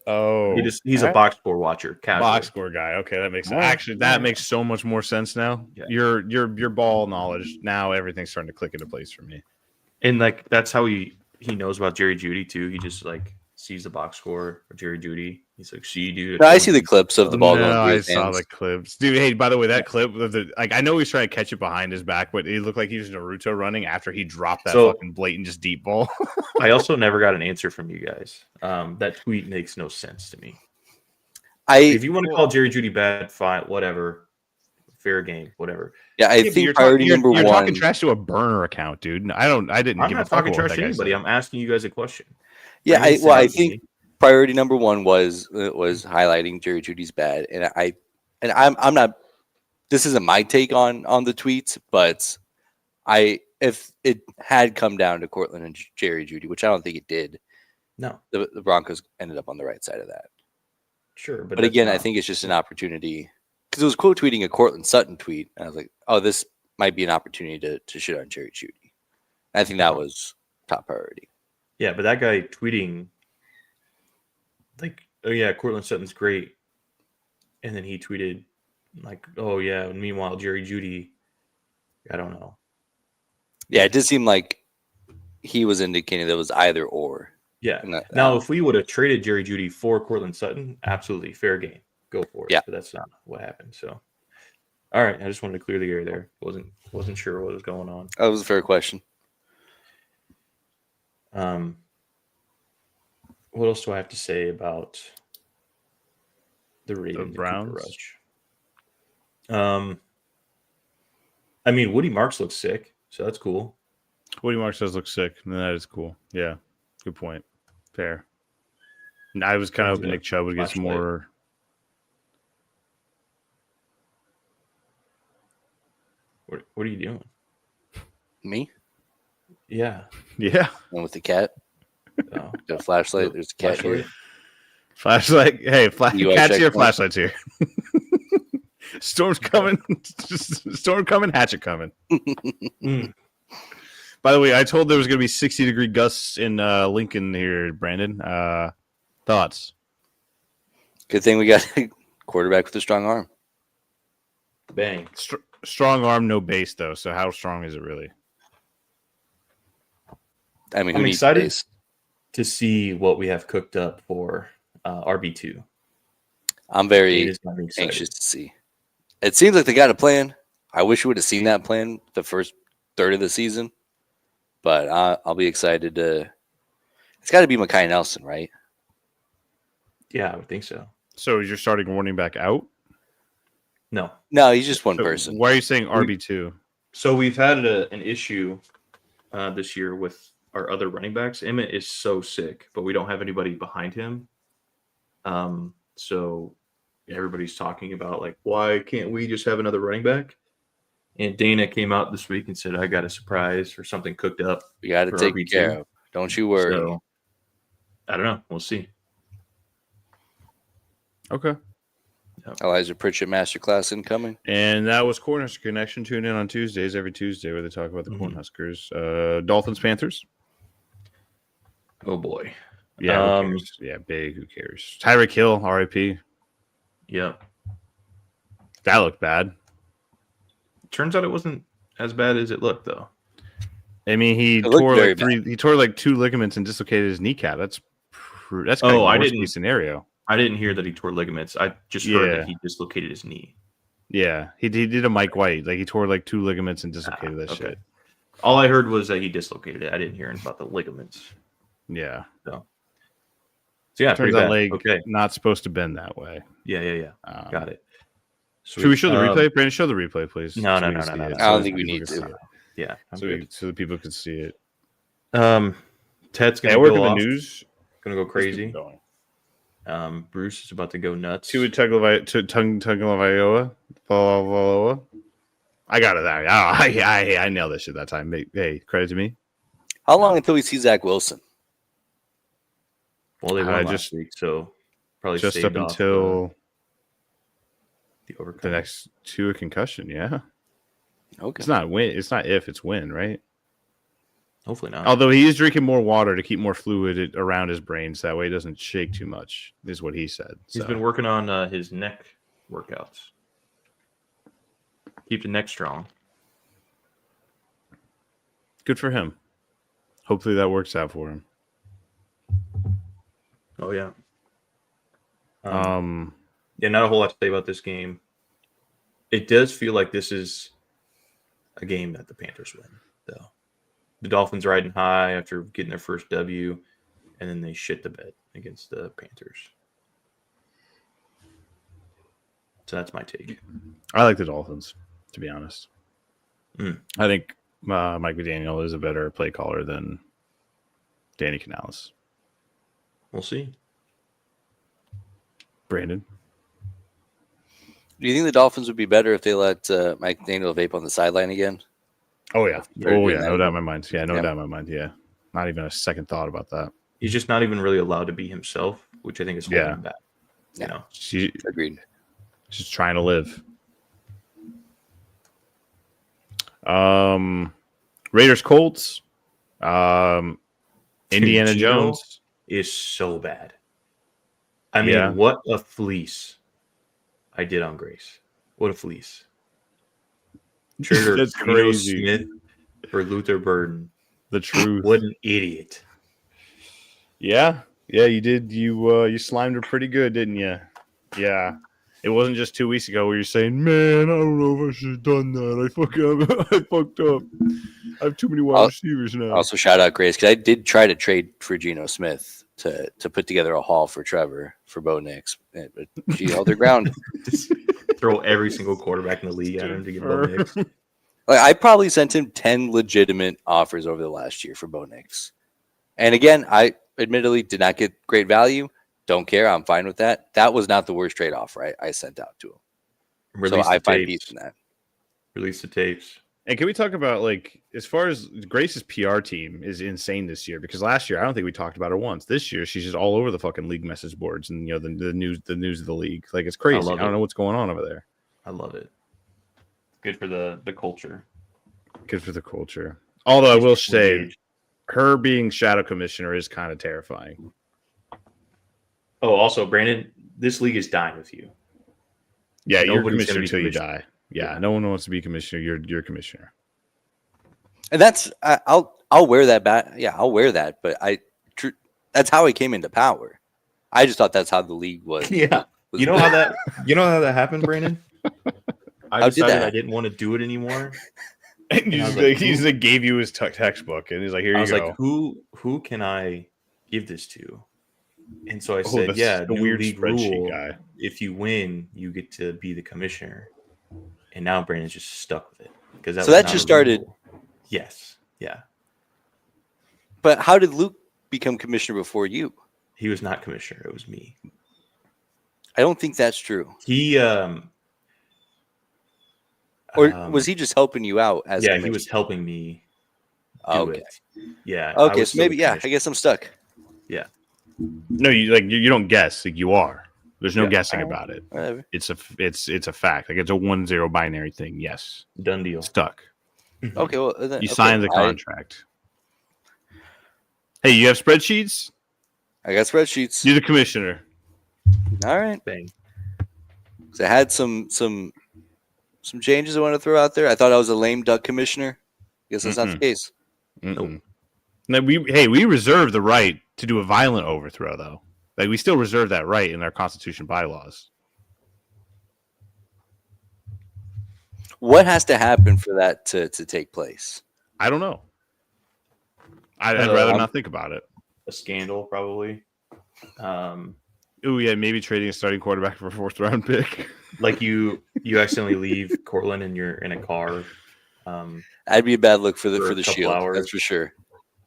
Oh, he's a box score watcher. Casual. Box score guy. Okay, that makes sense. Actually, that makes so much more sense now. Yeah. Your ball knowledge now, everything's starting to click into place for me. And like that's how he knows about Jerry Jeudy too. He just like sees the box score of Jerry Jeudy. He's like, "See, dude." No, I see the clips of the ball going through I his saw hands. the clips, dude. Hey, by the way, that clip of I know he's trying to catch it behind his back, but it looked like he was Naruto running after he dropped that fucking blatant just deep ball. I also never got an answer from you guys. That tweet makes no sense to me. If you want to call Jerry Jeudy bad, fine, whatever. Fair game, whatever. Yeah, I think priority number one. You're talking trash to a burner account, dude. I'm not talking trash to anybody. I'm asking you guys a question. Yeah, I think priority number one was highlighting Jerry Jeudy's bad, and I'm not. This isn't my take on the tweets, but if it had come down to Cortland and Jerry Jeudy, which I don't think it did, no, the Broncos ended up on the right side of that. Sure, but again, I think it's just an opportunity because it was quote tweeting a Cortland Sutton tweet, and I was like, oh, this might be an opportunity to shit on Jerry Jeudy. I think that was top priority. Yeah, but that guy tweeting like, oh yeah, Cortland Sutton's great, and then he tweeted like, oh yeah, and meanwhile Jerry Jeudy, I don't know. Yeah, it did seem like he was indicating that it was either or. Yeah. Now, if we would have traded Jerry Jeudy for Cortland Sutton, absolutely fair game, go for it. Yeah, but that's not what happened. So, all right, I just wanted to clear the air there. Wasn't sure what was going on. That was a fair question. What else do I have to say about the Ravens? and Browns? Cooper Rush? I mean, Woody Marks looks sick, so that's cool. Woody Marks does look sick, and that is cool. Yeah, good point. Fair. And I was kind of hoping Nick Chubb would get some more. What are you doing? Me? Yeah. Yeah. And with the cat. Oh. The flashlight. There's a cat here. Flashlight. Hey, cat's here. check one? Flashlight's here. Storm's coming. Storm coming. Hatchet coming. By the way, I told there was going to be 60-degree gusts in Lincoln here, Brandon. Thoughts? Good thing we got a quarterback with a strong arm. Bang. Strong arm, no base, though. So how strong is it really? I mean, I'm who needs excited base? to see what we have cooked up for RB2. I'm very anxious to see. It seems like they got a plan. I wish we would have seen that plan the first third of the season. But I'll be excited to. It's got to be Mekhi Nelson, right? Yeah, I would think so. So is your starting running back out? No, he's just one So person. why are you saying RB2? So we've had an issue this year with our other running backs. Emmett is so sick, but we don't have anybody behind him. So everybody's talking about like, why can't we just have another running back? And Dana came out this week and said, I got a surprise or something cooked up. We got to take RB2. care of. Don't you worry. So, I don't know. We'll see. Okay. Elijah Pritchett masterclass incoming. And that was Cornhusker Connection. Tune in on Tuesdays, every Tuesday, where they talk about the Cornhuskers. Dolphins, Panthers. Oh, boy. Yeah, who cares? Yeah, big. Who cares? Tyreek Hill, RIP. Yeah. That looked bad. Turns out it wasn't as bad as it looked, though. I mean, he tore like He tore like 2 ligaments and dislocated his kneecap. That's kind of a worst case scenario. I didn't hear that he tore ligaments. I just heard that he dislocated his knee. Yeah, he did a Mike White. Like he tore like 2 ligaments and dislocated that shit. All I heard was that he dislocated it. I didn't hear about the ligaments. Yeah. So yeah, turns out leg not supposed to bend that way. Yeah. Got it. Sweet. Should we show the replay? Brandon, show the replay, please. No. I don't think we need to. Yeah, so the people could see it. Ted's gonna go off. The news. Gonna go crazy. Bruce is about to go nuts. Tua Tagovailoa. I got it. I nailed that shit that time. Hey, credit to me. How long until we see Zach Wilson? Well, they won last week, so probably just up until the next Tua concussion. Yeah. Okay. It's not win. It's not if. It's when, right? Hopefully not. Although he is drinking more water to keep more fluid around his brain, so that way it doesn't shake too much, is what he said. He's been working on his neck workouts. Keep the neck strong. Good for him. Hopefully that works out for him. Oh, yeah. Yeah, not a whole lot to say about this game. It does feel like this is a game that the Panthers win, though. The Dolphins riding high after getting their first W, and then they shit the bed against the Panthers. So that's my take. I like the Dolphins, to be honest. I think Mike McDaniel is a better play caller than Danny Canales. We'll see. Brandon? Do you think the Dolphins would be better if they let Mike McDaniel vape on the sideline again? Oh, yeah. No doubt in my mind. Yeah, no doubt in my mind. Yeah. Not even a second thought about that. He's just not even really allowed to be himself, which I think is holding him back. You know? Agreed. Just trying to live. Raiders, Colts. Indiana Jones is so bad. I mean, what a fleece I did on Grace. What a fleece. Trigger That's crazy. Smith for Luther Burden. The truth. What an idiot. Yeah, you did. You slimed her pretty good, didn't you? Yeah. It wasn't just 2 weeks ago where you're saying, "Man, I don't know if I should have done that. I fucked up. I have too many wide receivers now." Also, shout out Grace because I did try to trade for Geno Smith to put together a haul for Trevor for Bo Nix, but she held her ground. Just throw every single quarterback in the league at him to get Bo Nix. Like, I probably sent him 10 legitimate offers over the last year for Bo Nix. And again, I admittedly did not get great value. Don't care. I'm fine with that. That was not the worst trade offer I sent out to him. Release so I the find tapes. peace in that. Release the tapes. And can we talk about, like, as far as Grace's PR team is insane this year? Because last year I don't think we talked about her once. This year she's just all over the fucking league message boards and the news of the league. Like, it's crazy. I don't know what's going on over there. I love it. Good for the culture. Good for the culture. Although I will say, her being shadow commissioner is kind of terrifying. Oh, also, Brandon, this league is dying with you. Yeah, you're commissioner until you die. Yeah, no one wants to be commissioner. You're commissioner. And that's I'll wear that back. Yeah, I'll wear that. But that's how I came into power. I just thought that's how the league was. Yeah, you know how that happened, Brandon. I decided I didn't want to do it anymore. And he just gave you his textbook, and he's like, "Here you go." I was like, "Who can I give this to?" And so I said, "Yeah, the weird league spreadsheet rule, guy. If you win, you get to be the commissioner." And now Brandon's just stuck with it because that just started. Rule. Yes, yeah. But how did Luke become commissioner before you? He was not commissioner; it was me. I don't think that's true. He or was he just helping you out as? Yeah, he was helping me. Okay. It. Yeah. Okay, so maybe I guess I'm stuck. Yeah. No, you don't guess. Like, you are. There's no guessing about it. Whatever. It's a fact. Like, it's a 1-0 binary thing. Yes. Done deal. Stuck. Okay, well you signed the contract. Hey, you have spreadsheets? I got spreadsheets. You're the commissioner. All right. Bang. So I had some changes I want to throw out there. I thought I was a lame duck commissioner. Guess that's not the case. Nope. Now we reserve the right to do a violent overthrow, though. Like, we still reserve that right in our Constitution bylaws. What has to happen for that to take place? I don't know. I'd rather not think about it. A scandal, probably. Oh yeah, maybe trading a starting quarterback for a 4th round pick. Like you accidentally leave Cortland and you're in a car. That'd be a bad look for the Shield. Hours. That's for sure.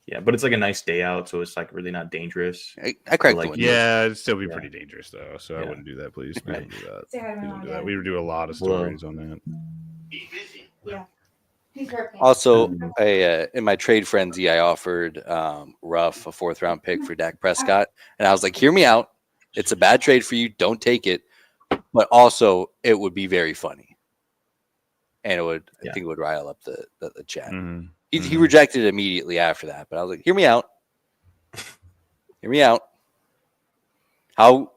Yeah, but it's like a nice day out, so it's like really not dangerous. I cracked like, one. Yeah, it'd still be pretty dangerous though. So I wouldn't do that, please. We don't do that. We don't do that. We would do a lot of stories on that. Be busy. Yeah. He's working. Also, in my trade frenzy, I offered Ruff a 4th round pick for Dak Prescott, and I was like, "Hear me out. It's a bad trade for you. Don't take it, but also it would be very funny, and it would. I think it would rile up the chat." Mm-hmm. He rejected it immediately after that, but I was like, "Hear me out. Hear me out. How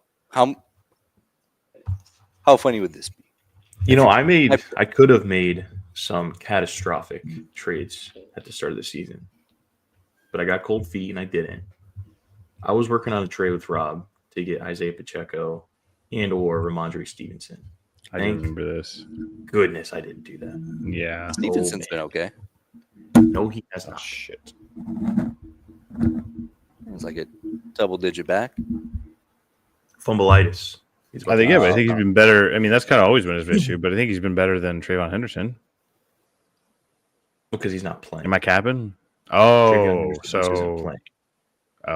funny would this be?" You know, I could have made some catastrophic trades at the start of the season, but I got cold feet and I didn't. I was working on a trade with Rob to get Isaiah Pacheco and or Ramondre Stevenson. I didn't remember this. Goodness, I didn't do that. Yeah. Stevenson's been okay. No, he has not. Shit. It's like a double-digit back. Fumbleitis. I think but I think he's been better. I mean, that's kind of always been his issue, but I think he's been better than Trayvon Henderson. Because he's not playing. Am I capping? Oh, so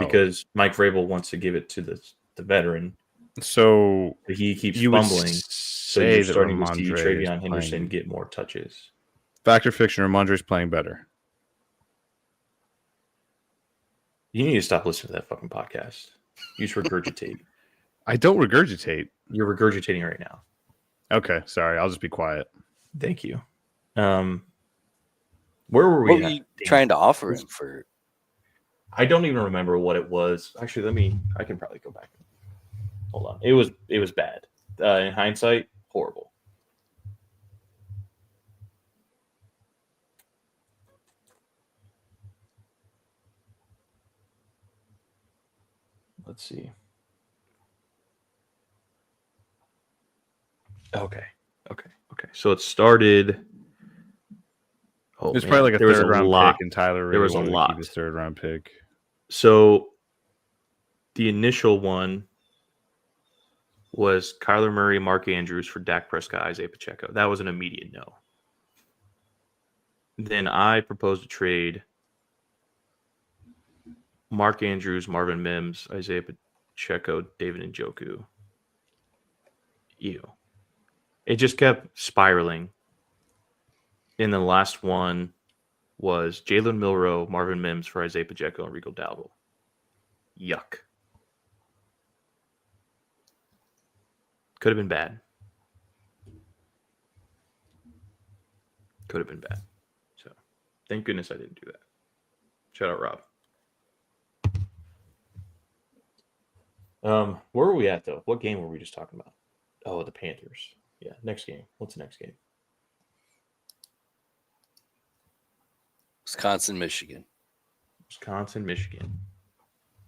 because Mike Vrabel wants to give it to the veteran. So but he keeps fumbling. So you're starting to see Travion Henderson get more touches. Fact or fiction, Ramondre's playing better. You need to stop listening to that fucking podcast. You just regurgitate. I don't regurgitate. You're regurgitating right now. Okay, sorry. I'll just be quiet. Thank you. Where were we? What were you trying to offer him for? I don't even remember what it was. Actually, I can probably go back. Hold on. It was bad. In hindsight, horrible. Let's see. Okay. So it started. Oh, It's man, probably like a there was third round lot. pick, and Tyler really There was a wanted to lot. keep his third round pick. So the initial one was Kyler Murray, Mark Andrews for Dak Prescott, Isaiah Pacheco. That was an immediate no. Then I proposed a trade. Mark Andrews, Marvin Mims, Isaiah Pacheco, David Njoku. Ew. It just kept spiraling. And the last one was Jalen Milroe, Marvin Mims for Isaiah Pacheco, and Rico Dalvo. Yuck. Could have been bad. Could have been bad. So thank goodness I didn't do that. Shout out Rob. Where were we at though? What game were we just talking about? Oh, the Panthers. Yeah, next game. What's the next game? Wisconsin, Michigan. Wisconsin, Michigan.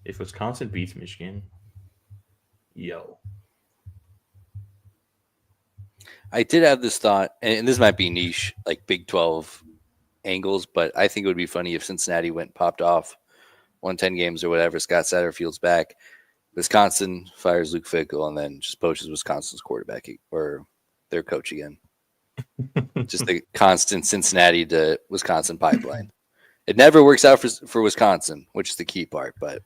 If Wisconsin beats Michigan, yo. I did have this thought, and this might be niche, like Big 12 angles, but I think it would be funny if Cincinnati popped off 110 games or whatever. Scott Satterfield's back. Wisconsin fires Luke Fickell and then just poaches Wisconsin's quarterback or their coach again. Just the constant Cincinnati to Wisconsin pipeline. It never works out for Wisconsin, which is the key part, but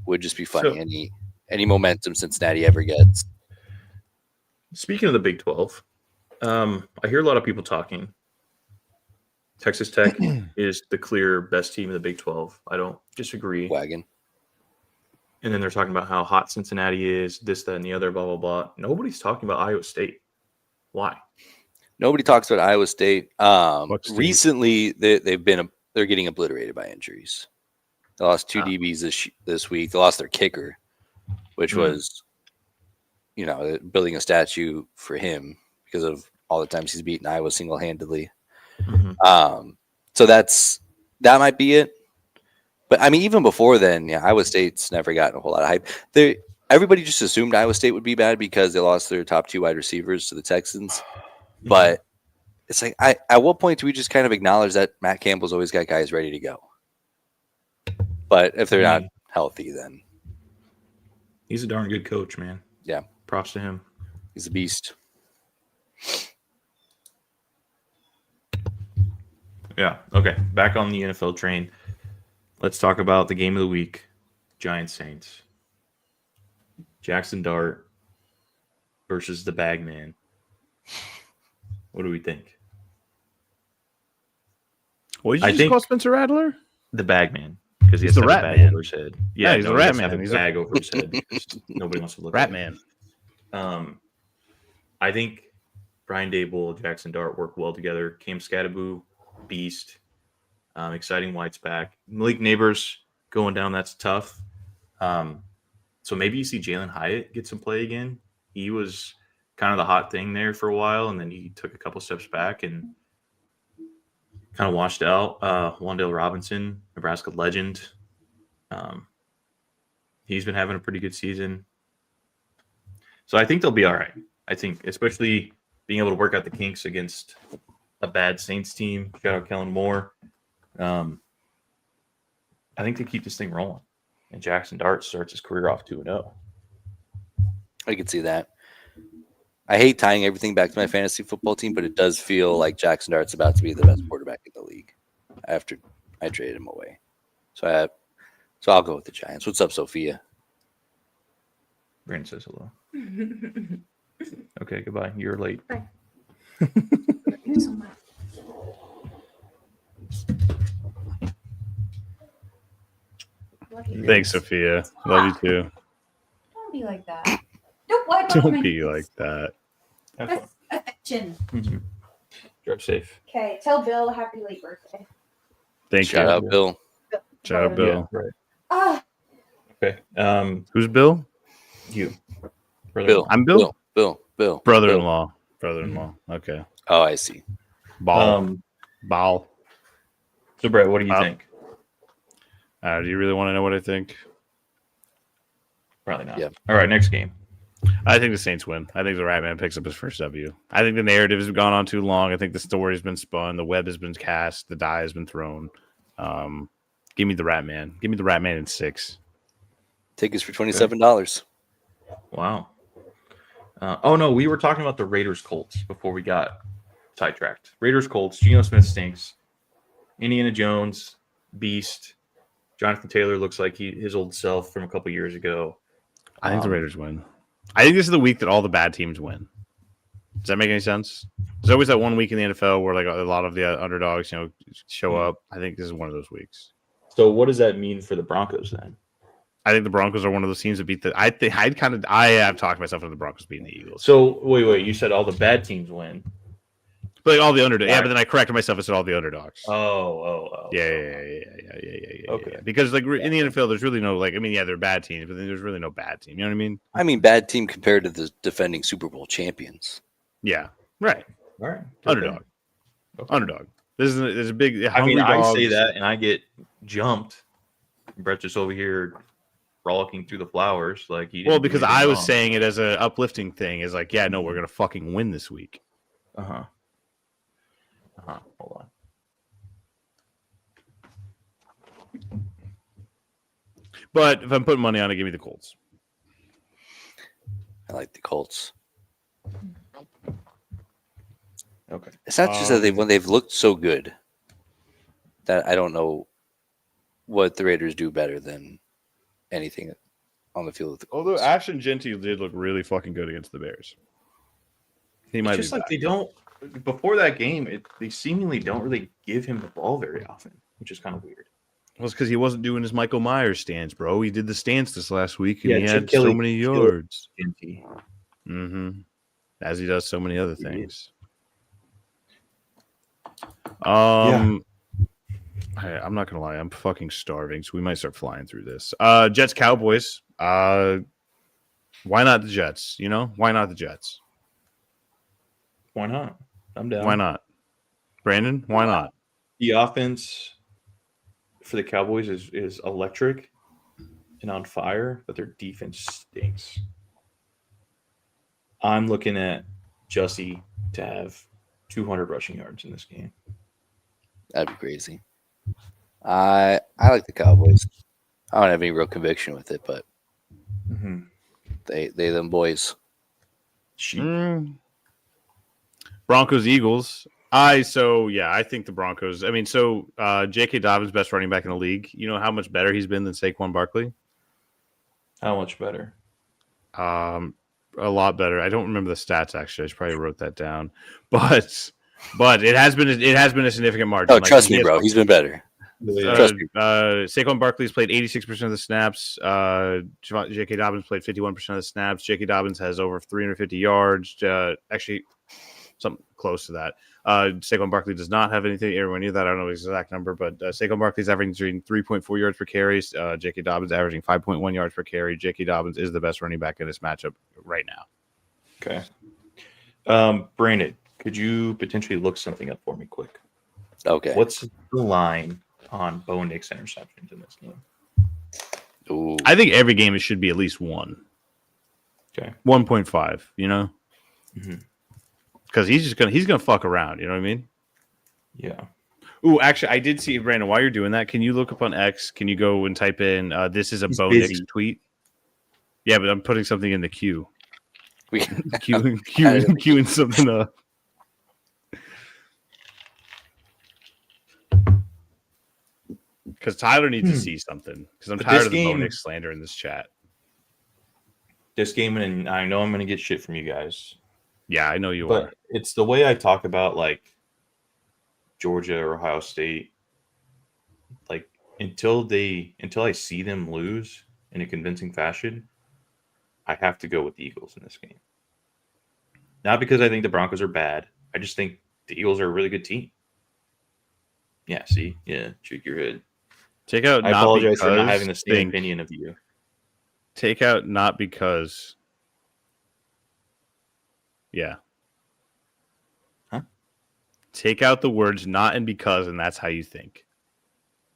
would just be funny. So, any momentum Cincinnati ever gets. Speaking of the Big 12, I hear a lot of people talking. Texas Tech is the clear best team in the Big 12. I don't disagree. Wagon. And then they're talking about how hot Cincinnati is, this, that, and the other, blah, blah, blah. Nobody's talking about Iowa State. Why? Nobody talks about Iowa State. State? Recently, they're getting obliterated by injuries. They lost two DBs this week. They lost their kicker, which was, building a statue for him because of all the times he's beaten Iowa single-handedly. Mm-hmm. So that might be it. But I mean, even before then, Iowa State's never gotten a whole lot of hype. Everybody just assumed Iowa State would be bad because they lost their top two wide receivers to the Texans. But it's like, at what point do we just kind of acknowledge that Matt Campbell's always got guys ready to go? But if they're not healthy, then he's a darn good coach, man. Yeah, props to him. He's a beast. Yeah. Okay. Back on the NFL train. Let's talk about the game of the week. Giants Saints. Jackson Dart versus the Bagman. What do we think? What did you just call Spencer Rattler? The Bagman. Because he has the a rat bag man over his head. Yeah, he's a rat man. He's a bag over his head because nobody wants to look rat at man. I think Brian Dable, Jackson Dart work well together. Cam Scattaboo, beast. Exciting White's back. Malik Neighbors going down. That's tough. So maybe you see Jalen Hyatt get some play again. He was kind of the hot thing there for a while, and then he took a couple steps back and kind of washed out. Wan'Dale Robinson, Nebraska legend. He's been having a pretty good season. So I think they'll be all right. I think especially being able to work out the kinks against a bad Saints team. Shout out Kellen Moore. I think they keep this thing rolling. And Jackson Dart starts his career off 2-0. I could see that. I hate tying everything back to my fantasy football team, but it does feel like Jackson Dart's about to be the best quarterback in the league after I traded him away. So I'll go with the Giants. What's up, Sophia? Brandon says hello. Okay, goodbye. You're late. Bye. Thank you so much. Thanks, Sophia. Love you too. Don't be like that. Don't Don't be like that. That's affection. Mm-hmm. Drive safe. Okay, tell Bill happy late birthday. Thank Shout you. out, Bill. Shout out, Bill. Yeah, right. Ah, Okay. Who's Bill? You. Brother. Bill. I'm Bill. Bill. Brother-in-law. Brother-in-law. Okay. Oh, I see. Ball. Ball. So, Brett, what do you think? Do you really want to know what I think? Probably not. Yeah. All right, next game. I think the Saints win. I think the Rat Man picks up his first W. I think the narrative has gone on too long. I think the story's been spun. The web has been cast. The die has been thrown. Give me the Rat Man. Give me the Rat Man in 6. Tickets for $27. Wow. Oh no, we were talking about the Raiders Colts before we got sidetracked. Raiders Colts. Geno Smith stinks. Indiana Jones, beast. Jonathan Taylor looks like his old self from a couple years ago. I think the Raiders win. I think this is the week that all the bad teams win. Does that make any sense? There's always that one week in the NFL where like a lot of the underdogs, show up. I think this is one of those weeks. So what does that mean for the Broncos then? I think the Broncos are one of those teams that beat the. I have talked myself into the Broncos beating the Eagles. So wait, you said all the bad teams win. But like all the underdogs. Yeah, but then I corrected myself and said all the underdogs. Oh. Yeah. Okay. Yeah. Because like in the NFL, there's really no they're bad teams, but then there's really no bad team. You know what I mean? I mean, bad team compared to the defending Super Bowl champions. Yeah. Right. All right. Underdog. Okay. Underdog. This is a big. I mean, dogs. I say that and I get jumped. Brett's just over here frolicking through the flowers like he. Well, because I was saying it as an uplifting thing, is like, yeah, no, we're gonna fucking win this week. Hold on. But if I'm putting money on it, give me the Colts. I like the Colts. Okay. It's not just that they've looked so good that I don't know what the Raiders do better than anything on the field with the Colts. Although Ashton Genty did look really fucking good against the Bears. He might just be like back. they don't before that game. They seemingly don't really give him the ball very often, which is kind of weird. Well, it's because he wasn't doing his Michael Myers stance, bro. He did the stance this last week, and Yeah, he Chip had Kelly so many yards. Genty. Mm-hmm. As he does so many other things. I'm not gonna lie, I'm fucking starving, so we might start flying through this. Jets Cowboys. Why not the Jets? Why not the Jets? Why not? I'm down. Why not? Brandon, why not? The offense for the Cowboys is electric and on fire, but their defense stinks. I'm looking at Jussie to have 200 rushing yards in this game. That'd be crazy. I like the Cowboys. I don't have any real conviction with it, but they them boys. Broncos Eagles. I think the Broncos. I mean, J.K. Dobbins, best running back in the league. You know how much better he's been than Saquon Barkley? How much better? A lot better. I don't remember the stats actually. I probably wrote that down, but it has been a significant margin. Oh, trust me, bro. He's been better. Saquon Barkley's played 86% of the snaps. J.K. Dobbins played 51% of the snaps. J.K. Dobbins has over 350 yards. Actually, something close to that. Saquon Barkley does not have anything anywhere near that. I don't know the exact number, but Saquon Barkley's averaging 3.4 yards per carry. J.K. Dobbins averaging 5.1 yards per carry. J.K. Dobbins is the best running back in this matchup right now. Okay. Brandon, could you potentially look something up for me quick? Okay. What's the line on Bo Nix interceptions in this game? Ooh. I think every game it should be at least 1. Okay. 1.5, Mm-hmm. Because he's gonna fuck around, you know what I mean? Yeah. Ooh, actually, I did see, Brandon, while you're doing that, can you look up on X? Can you go and type in this is a Bo Nix tweet? Yeah, but I'm putting something in the queue. Queuing something up. Because Tyler needs to see something. Because I'm tired of the Bo Nix slander in this chat. This game, and I know I'm going to get shit from you guys. Yeah, I know you but are. It's the way I talk about like Georgia or Ohio State. Like until I see them lose in a convincing fashion, I have to go with the Eagles in this game. Not because I think the Broncos are bad. I just think the Eagles are a really good team. Yeah, see? Yeah, shake your head. Take out. I apologize for not having the same opinion of you. Take out not because. Yeah. Huh? Take out the words not and because, and that's how you think.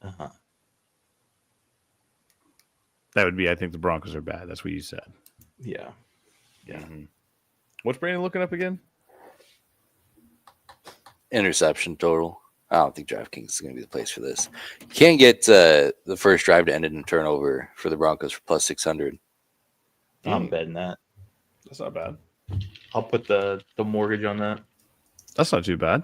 Uh-huh. That would be, I think the Broncos are bad. That's what you said. Yeah. Yeah. Mhm. What's Brandon looking up again? Interception total. I don't think DraftKings is going to be the place for this. You can't get the first drive to end in a turnover for the Broncos for plus 600. I'm betting that. That's not bad. I'll put the mortgage on that. That's not too bad.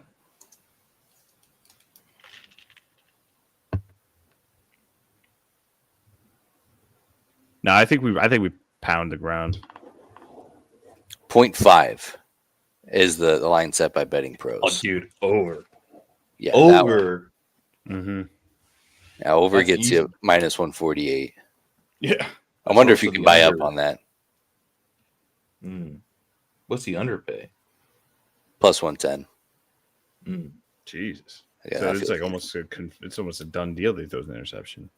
No, I think we pound the ground. 0.5 is the line set by Betting Pros. Oh, dude, over. Yeah, that one. Over. Mm-hmm. Yeah, over That's gets easy. you minus 148. Yeah. I wonder if you also can the buy under. up on that. What's the underpay? Plus 110. Jesus. Yeah, So that it's feels like good. it's almost a done deal that he throws an interception.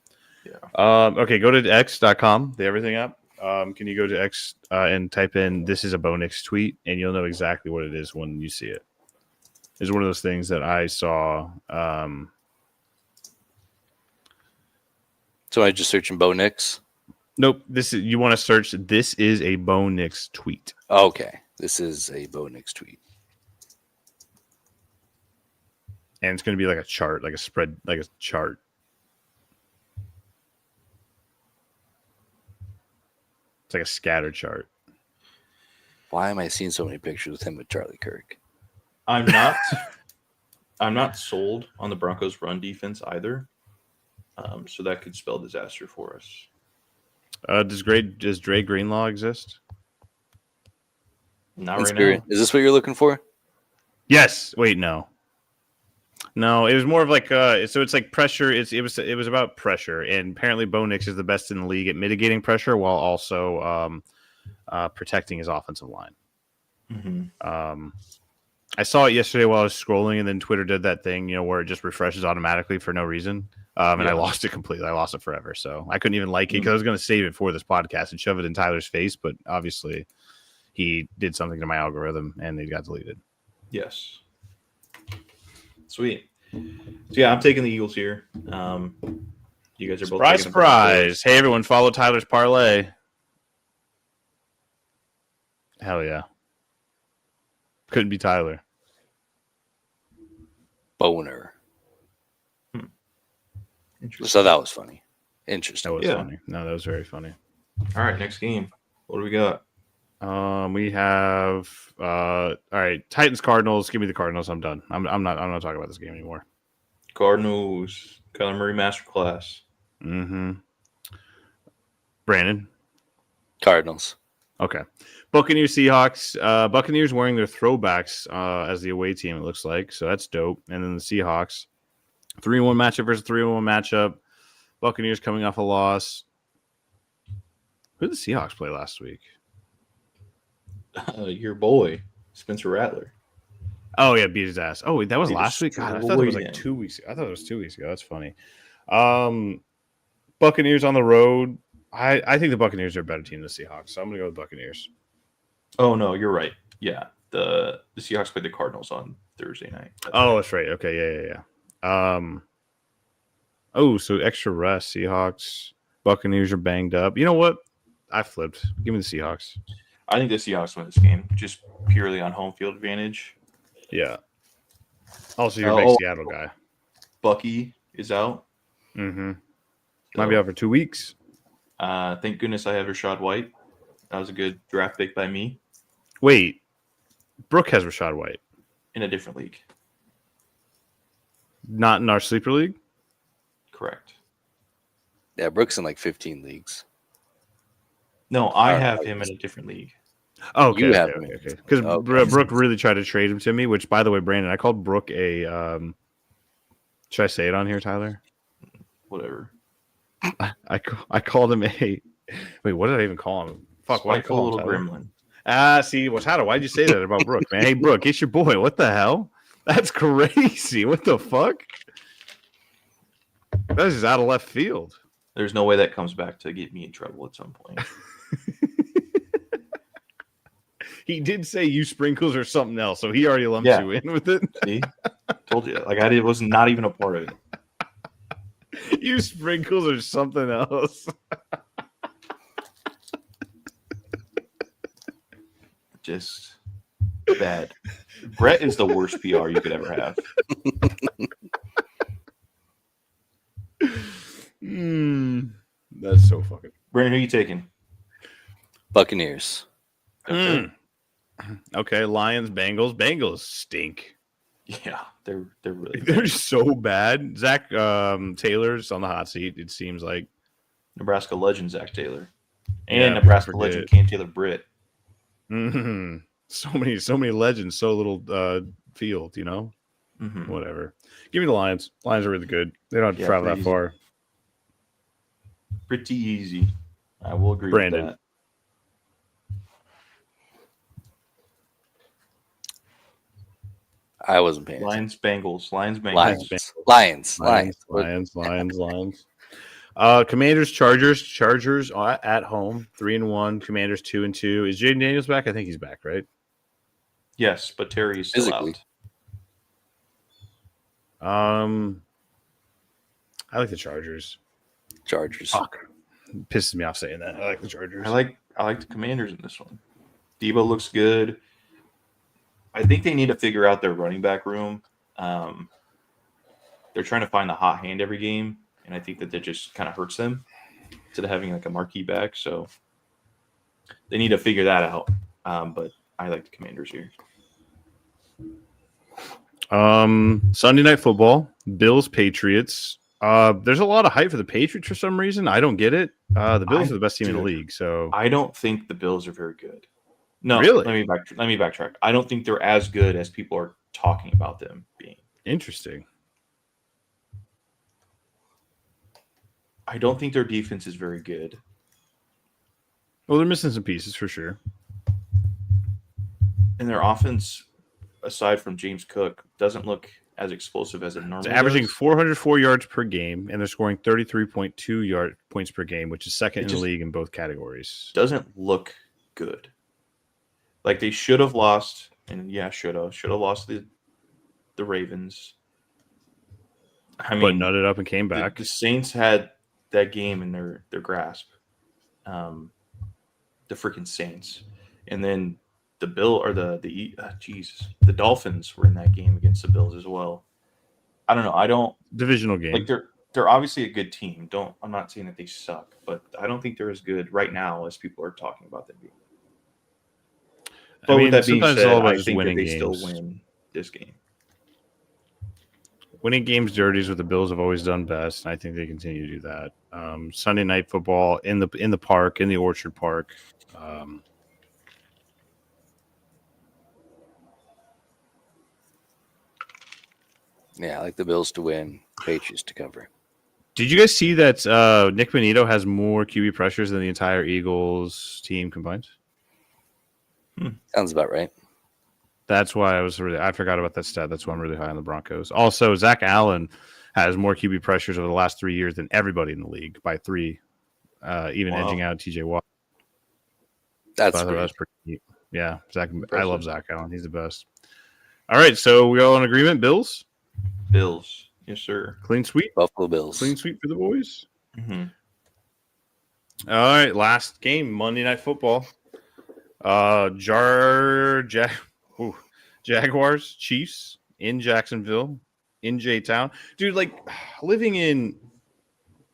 Yeah. Okay, go to x.com. They have everything up. Can you go to X and type in "this is a Bo Nix tweet" and you'll know exactly what it is when you see it. It's one of those things that I saw. So I just searching Bo Nix. Nope. This is you want to search. This is a Bo Nix tweet. Okay, this is a Bo Nix tweet. And it's going to be like a chart, like a spread, like a chart. It's like a scatter chart. Why am I seeing so many pictures with him with Charlie Kirk? I'm not sold on the Broncos' run defense either. So that could spell disaster for us. Does Dre Greenlaw exist? Not right now. Is this what you're looking for? Yes. Wait, no. No, it was more of like so it's like pressure. It was about pressure, and apparently Bo Nix is the best in the league at mitigating pressure while also protecting his offensive line. Mm-hmm. I saw it yesterday while I was scrolling, and then Twitter did that thing, where it just refreshes automatically for no reason. And I lost it completely. I lost it forever. So I couldn't even like it because I was going to save it for this podcast and shove it in Tyler's face. But obviously he did something to my algorithm and it got deleted. Yes. Sweet. So yeah, I'm taking the Eagles here. You guys are both Surprise, taking the Broncos. surprise. Hey, everyone, follow Tyler's parlay. Hell yeah. Couldn't be Tyler. Boner. Interesting. So that was funny. Interesting. That was Yeah. funny. No, that was very funny. All right, next game. What do we got? We have all right, Titans Cardinals. Give me the Cardinals. I'm done. I'm not talking about this game anymore. Cardinals, Kyler Murray masterclass. Mm-hmm. Brandon. Cardinals. Okay. Buccaneers Seahawks. Buccaneers wearing their throwbacks as the away team, it looks like. So that's dope. And then the Seahawks. 3-1 matchup versus 3-1 matchup. Buccaneers coming off a loss. Who did the Seahawks play last week? Your boy, Spencer Rattler. Oh, yeah, beat his ass. Oh, wait, that was He last week? God, I thought it was like destroyed him. 2 weeks ago. I thought it was 2 weeks ago. That's funny. Buccaneers on the road. I think the Buccaneers are a better team than the Seahawks, so I'm going to go with Buccaneers. Oh no, you're right. Yeah, the Seahawks played the Cardinals on Thursday night. Oh, that's right. Okay, yeah. So extra rest. Seahawks, Buccaneers are banged up. You know what? I flipped. Give me the Seahawks. I think the Seahawks win this game just purely on home field advantage. Yeah. Also, you're a big Seattle guy. Bucky is out. Mm-hmm. Might be out for 2 weeks. Thank goodness I have Rashad White. That was a good draft pick by me Wait, Brooke has Rashad White. in a different league. Not in our sleeper league. Correct. Yeah, Brooks in like 15 leagues. No, I have him in a different league. Oh, okay. You have okay, me. okay. Because Okay. Brooke really tried to trade him to me. Which, by the way, Brandon, I called Brooke a. Should I say it on here, Tyler? Whatever. I called him a. Wait, what did I even call him? Fuck, what did I Spiteful call him? little Tyler? gremlin. See, why'd you say that about Brooke, man? Hey, Brooke, it's your boy. What the hell? That's crazy. What the fuck? That's just out of left field. There's no way that comes back to get me in trouble at some point. He did say you sprinkles or something else, so he already lumped Yeah. you in with it. See? Told you. Like I was not even a part of it. You sprinkles or something else. just bad. Brett is the worst PR you could ever have. That's so fucking. Brandon, who are you taking? Buccaneers. Okay. Okay, Lions, Bengals. Bengals stink. Yeah, they're really They're bad. so bad. Zach Taylor's on the hot seat. It seems like Nebraska legend Zach Taylor and Yeah, Nebraska forget legend it. Cam Taylor Britt. Mhm. so many legends, so little field. You know, Mm-hmm. whatever. Give me the Lions. Lions are really good. They don't have to travel that pretty far. Pretty easy. I will agree Brandon. with that. I wasn't paying attention. Lions, Bengals. Lions, Bengals. Lions. Commanders, Chargers. Chargers at home, 3-1. Commanders 2-2. Is Jaden Daniels back? I think he's back, right? Yes, but Terry is still Physically. out. I like the Chargers. Chargers. Fuck. Pisses me off saying that. I like the Chargers. I like the Commanders in this one. Debo looks good. I think they need to figure out their running back room. They're trying to find the hot hand every game, and I think that just kind of hurts them instead of having like a marquee back. So they need to figure that out. But I like the Commanders here. Sunday Night Football, Bills, Patriots. There's a lot of hype for the Patriots for some reason. I don't get it. The Bills are the best team in the league, so I don't think the Bills are very good. No, Really? Let me backtrack. I don't think they're as good as people are talking about them being. interesting. I don't think their defense is very good. Well, they're missing some pieces for sure. And their offense, aside from James Cook, doesn't look as explosive as it normally It's averaging does. 404 yards per game, and they're scoring 33.2 points per game, which is second in the just league in both categories. Doesn't look good. Like they should have lost, and yeah, should have lost the Ravens. I But mean, nutted up and came the back. Saints had that game in their grasp. The freaking Saints, and then the Dolphins were in that game against the Bills as well. I don't know. Divisional game. Like they're obviously a good team. I'm not saying that they suck, but I don't think they're as good right now as people are talking about them being. But with that being sometimes said, it's all about I just think that winning they games. still win this game. Winning games dirty is what the Bills have always done best, and I think they continue to do that. Sunday Night Football in the park, in the Orchard Park. Yeah, I like the Bills to win, Patriots to cover. Did you guys see that Nick Bonito has more QB pressures than the entire Eagles team combined? Sounds about right. That's why I forgot about that stat. That's why I'm really high on the Broncos. Also, Zach Allen has more QB pressures over the last 3 years than everybody in the league by 3, even edging out TJ Watt. That's So I thought that great. was pretty neat. Yeah, Zach. I Impressive. love Zach Allen. He's the best. All right, so we all in agreement. Bills, Bills, yes sir. clean sweep, Buffalo Bills. clean sweep for the boys. Mm-hmm. All right, last game, Monday Night Football. Jaguars, Chiefs in Jacksonville, in J-Town. Dude, like living in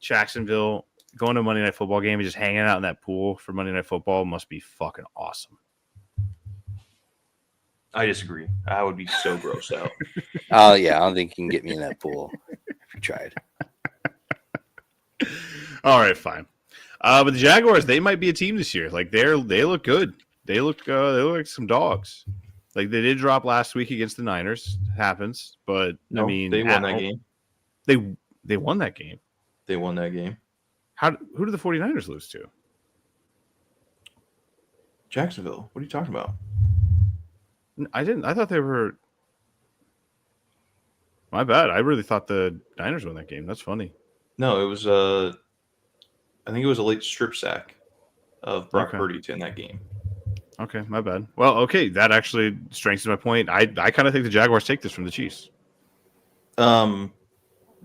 Jacksonville, going to a Monday Night Football game and just hanging out in that pool for Monday Night Football must be fucking awesome. I disagree. I would be so grossed out. Oh, yeah. I don't think you can get me in that pool if you tried. All right, fine. But the Jaguars, they might be a team this year. Like they look good. They look like some dogs. Like they did drop last week against the Niners. Happens, but No, I mean they won that game. They won that game. They won that game. Who did the 49ers lose to? Jacksonville. What are you talking about? I didn't. I thought they were. My bad. I really thought the Niners won that game. That's funny. No, it was I think it was a late strip sack of Brock Okay. Purdy to end that game. Okay, my bad. Well, okay, that actually strengthens my point. I kind of think the Jaguars take this from the Chiefs.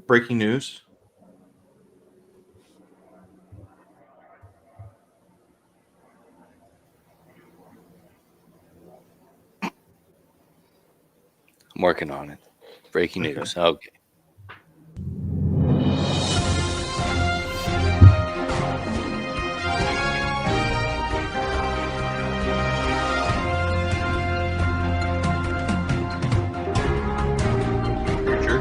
Breaking news. I'm working on it. Breaking Okay. news. Okay. Sure.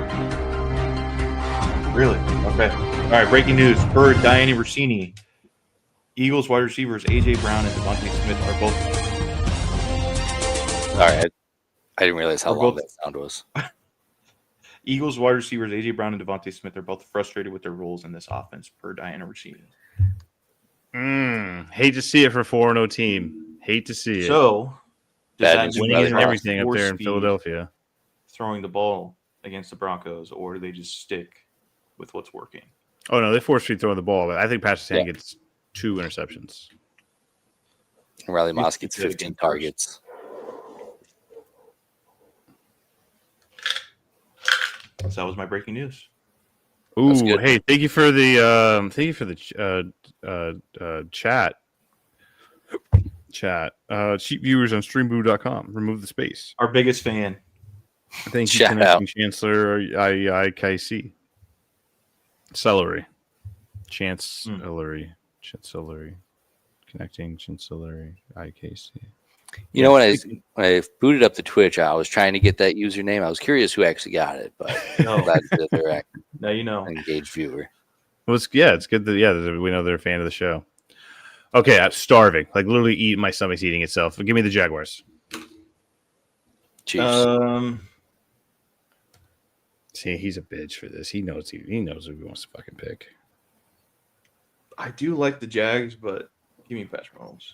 Really? Okay. All right. Breaking news. Per Diane Rossini, Eagles wide receivers AJ Brown and Devontae Smith are both. All right. I didn't realize how We're long both- that sound was. Eagles wide receivers AJ Brown and Devontae Smith are both frustrated with their roles in this offense. Per Diana Rossini. Hate to see it for 4-0 team. Hate to see it. So, does Bad that news. mean winning Rather isn't they're everything up force there in feed Philadelphia. throwing the ball against the Broncos, or do they just stick with what's working? Oh no, they force feed throwing the ball, but I think Patrick Surtain Yeah. gets 2 interceptions. And Riley Moss gets Good 15 first. targets. So that was my breaking news. Ooh, good. hey, thank you for the chat. Cheap viewers on streamboo.com. Remove the space. Our biggest fan. Thank you, Shout Connecting out. Chancellor IKC. Celery. Chancellery. Connecting Chancellery IKC. You know, when I booted up the Twitch, I was trying to get that username. I was curious who actually got it, but No. I'm glad that they're Now you know. an engaged viewer. Well, it's good that we know they're a fan of the show. Okay, I'm starving. Like literally my stomach's eating itself. Give me the Jaguars. Chiefs. See, he's a bitch for this. He knows who he wants to fucking pick. I do like the Jags, but give me Patrick Mahomes.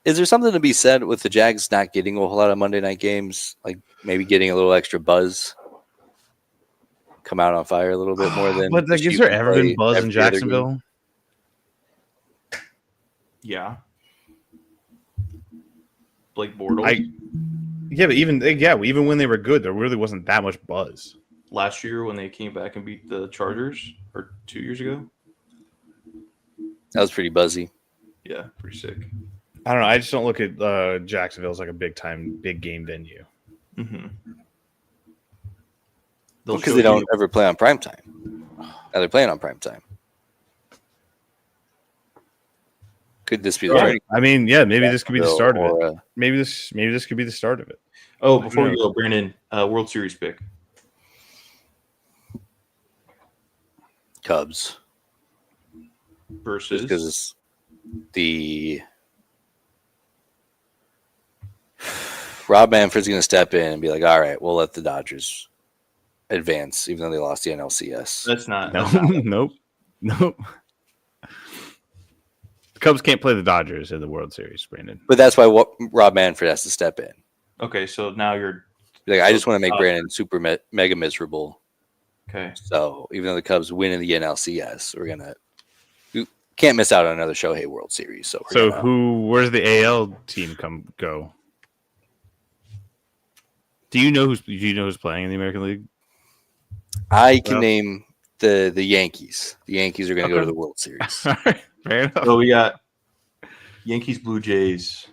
Is there something to be said with the Jags not getting a whole lot of Monday night games? Like maybe getting a little extra buzz? Come out on fire a little bit more than. But like, the has there Chiefs ever play been buzz in every other game? Jacksonville? Yeah. Blake Bortles. Yeah, but even when they were good, there really wasn't that much buzz. Last year when they came back and beat the Chargers, or 2 years ago. That was pretty buzzy. Yeah, pretty sick. I don't know. I just don't look at Jacksonville as like a big game venue. Mm-hmm. Because they don't ever play on primetime. Now they're playing on primetime. Could this be the turning I mean, yeah, maybe this could be the start of it. or, Maybe this could be the start of it. Oh, before we go, Brandon, World Series pick. Cubs? Versus Because the Rob Manfred's going to step in and be like, all right, we'll let the Dodgers advance, even though they lost the NLCS. that's not. No, That's not nope. The Cubs can't play the Dodgers in the World Series, Brandon. But that's why Rob Manfred has to step in. okay, so now you're Like, I just want to make Brandon super mega miserable. okay. So even though the Cubs win in the NLCS, we can't miss out on another Shohei World Series. So Where's the AL team go? Do you know who's playing in the American League? I can Well- name the Yankees. The Yankees are going to go Okay. to the World Series. All right, fair enough. So we got Yankees, Blue Jays,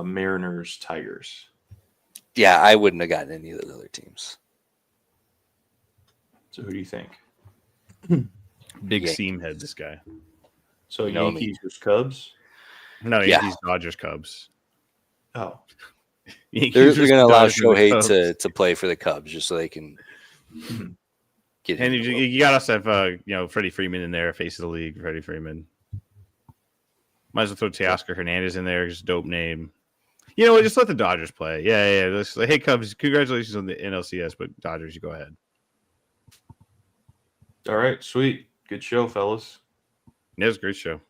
Mariners, Tigers. Yeah, I wouldn't have gotten any of those other teams. So who do you think? Big Yeah. seam head, this guy. So You know Yankees versus Cubs. No, Yeah. Yankees, Dodgers, Cubs. Oh, Yankees They're versus going to allow Dodgers and the Shohei Cubs. to play for the Cubs just so they can get And in the World. you got us to have Freddie Freeman in there, face of the league, Freddie Freeman. Might as well throw Teoscar Hernandez in there, just dope name. You know what? Just let the Dodgers play. Yeah. Just like, hey, Cubs, congratulations on the NLCS, but Dodgers, you go ahead. all right, sweet, good show, fellas. Yeah, it was a great show.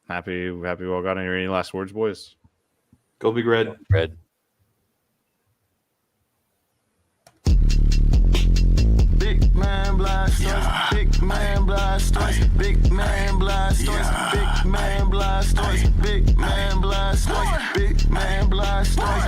Happy we all got in here. Any last words, boys? Go Big Red. Red. Big man blast stories, big man blast stories, big man blast stories, big man blast stories, big man blast stories, big man blast stories,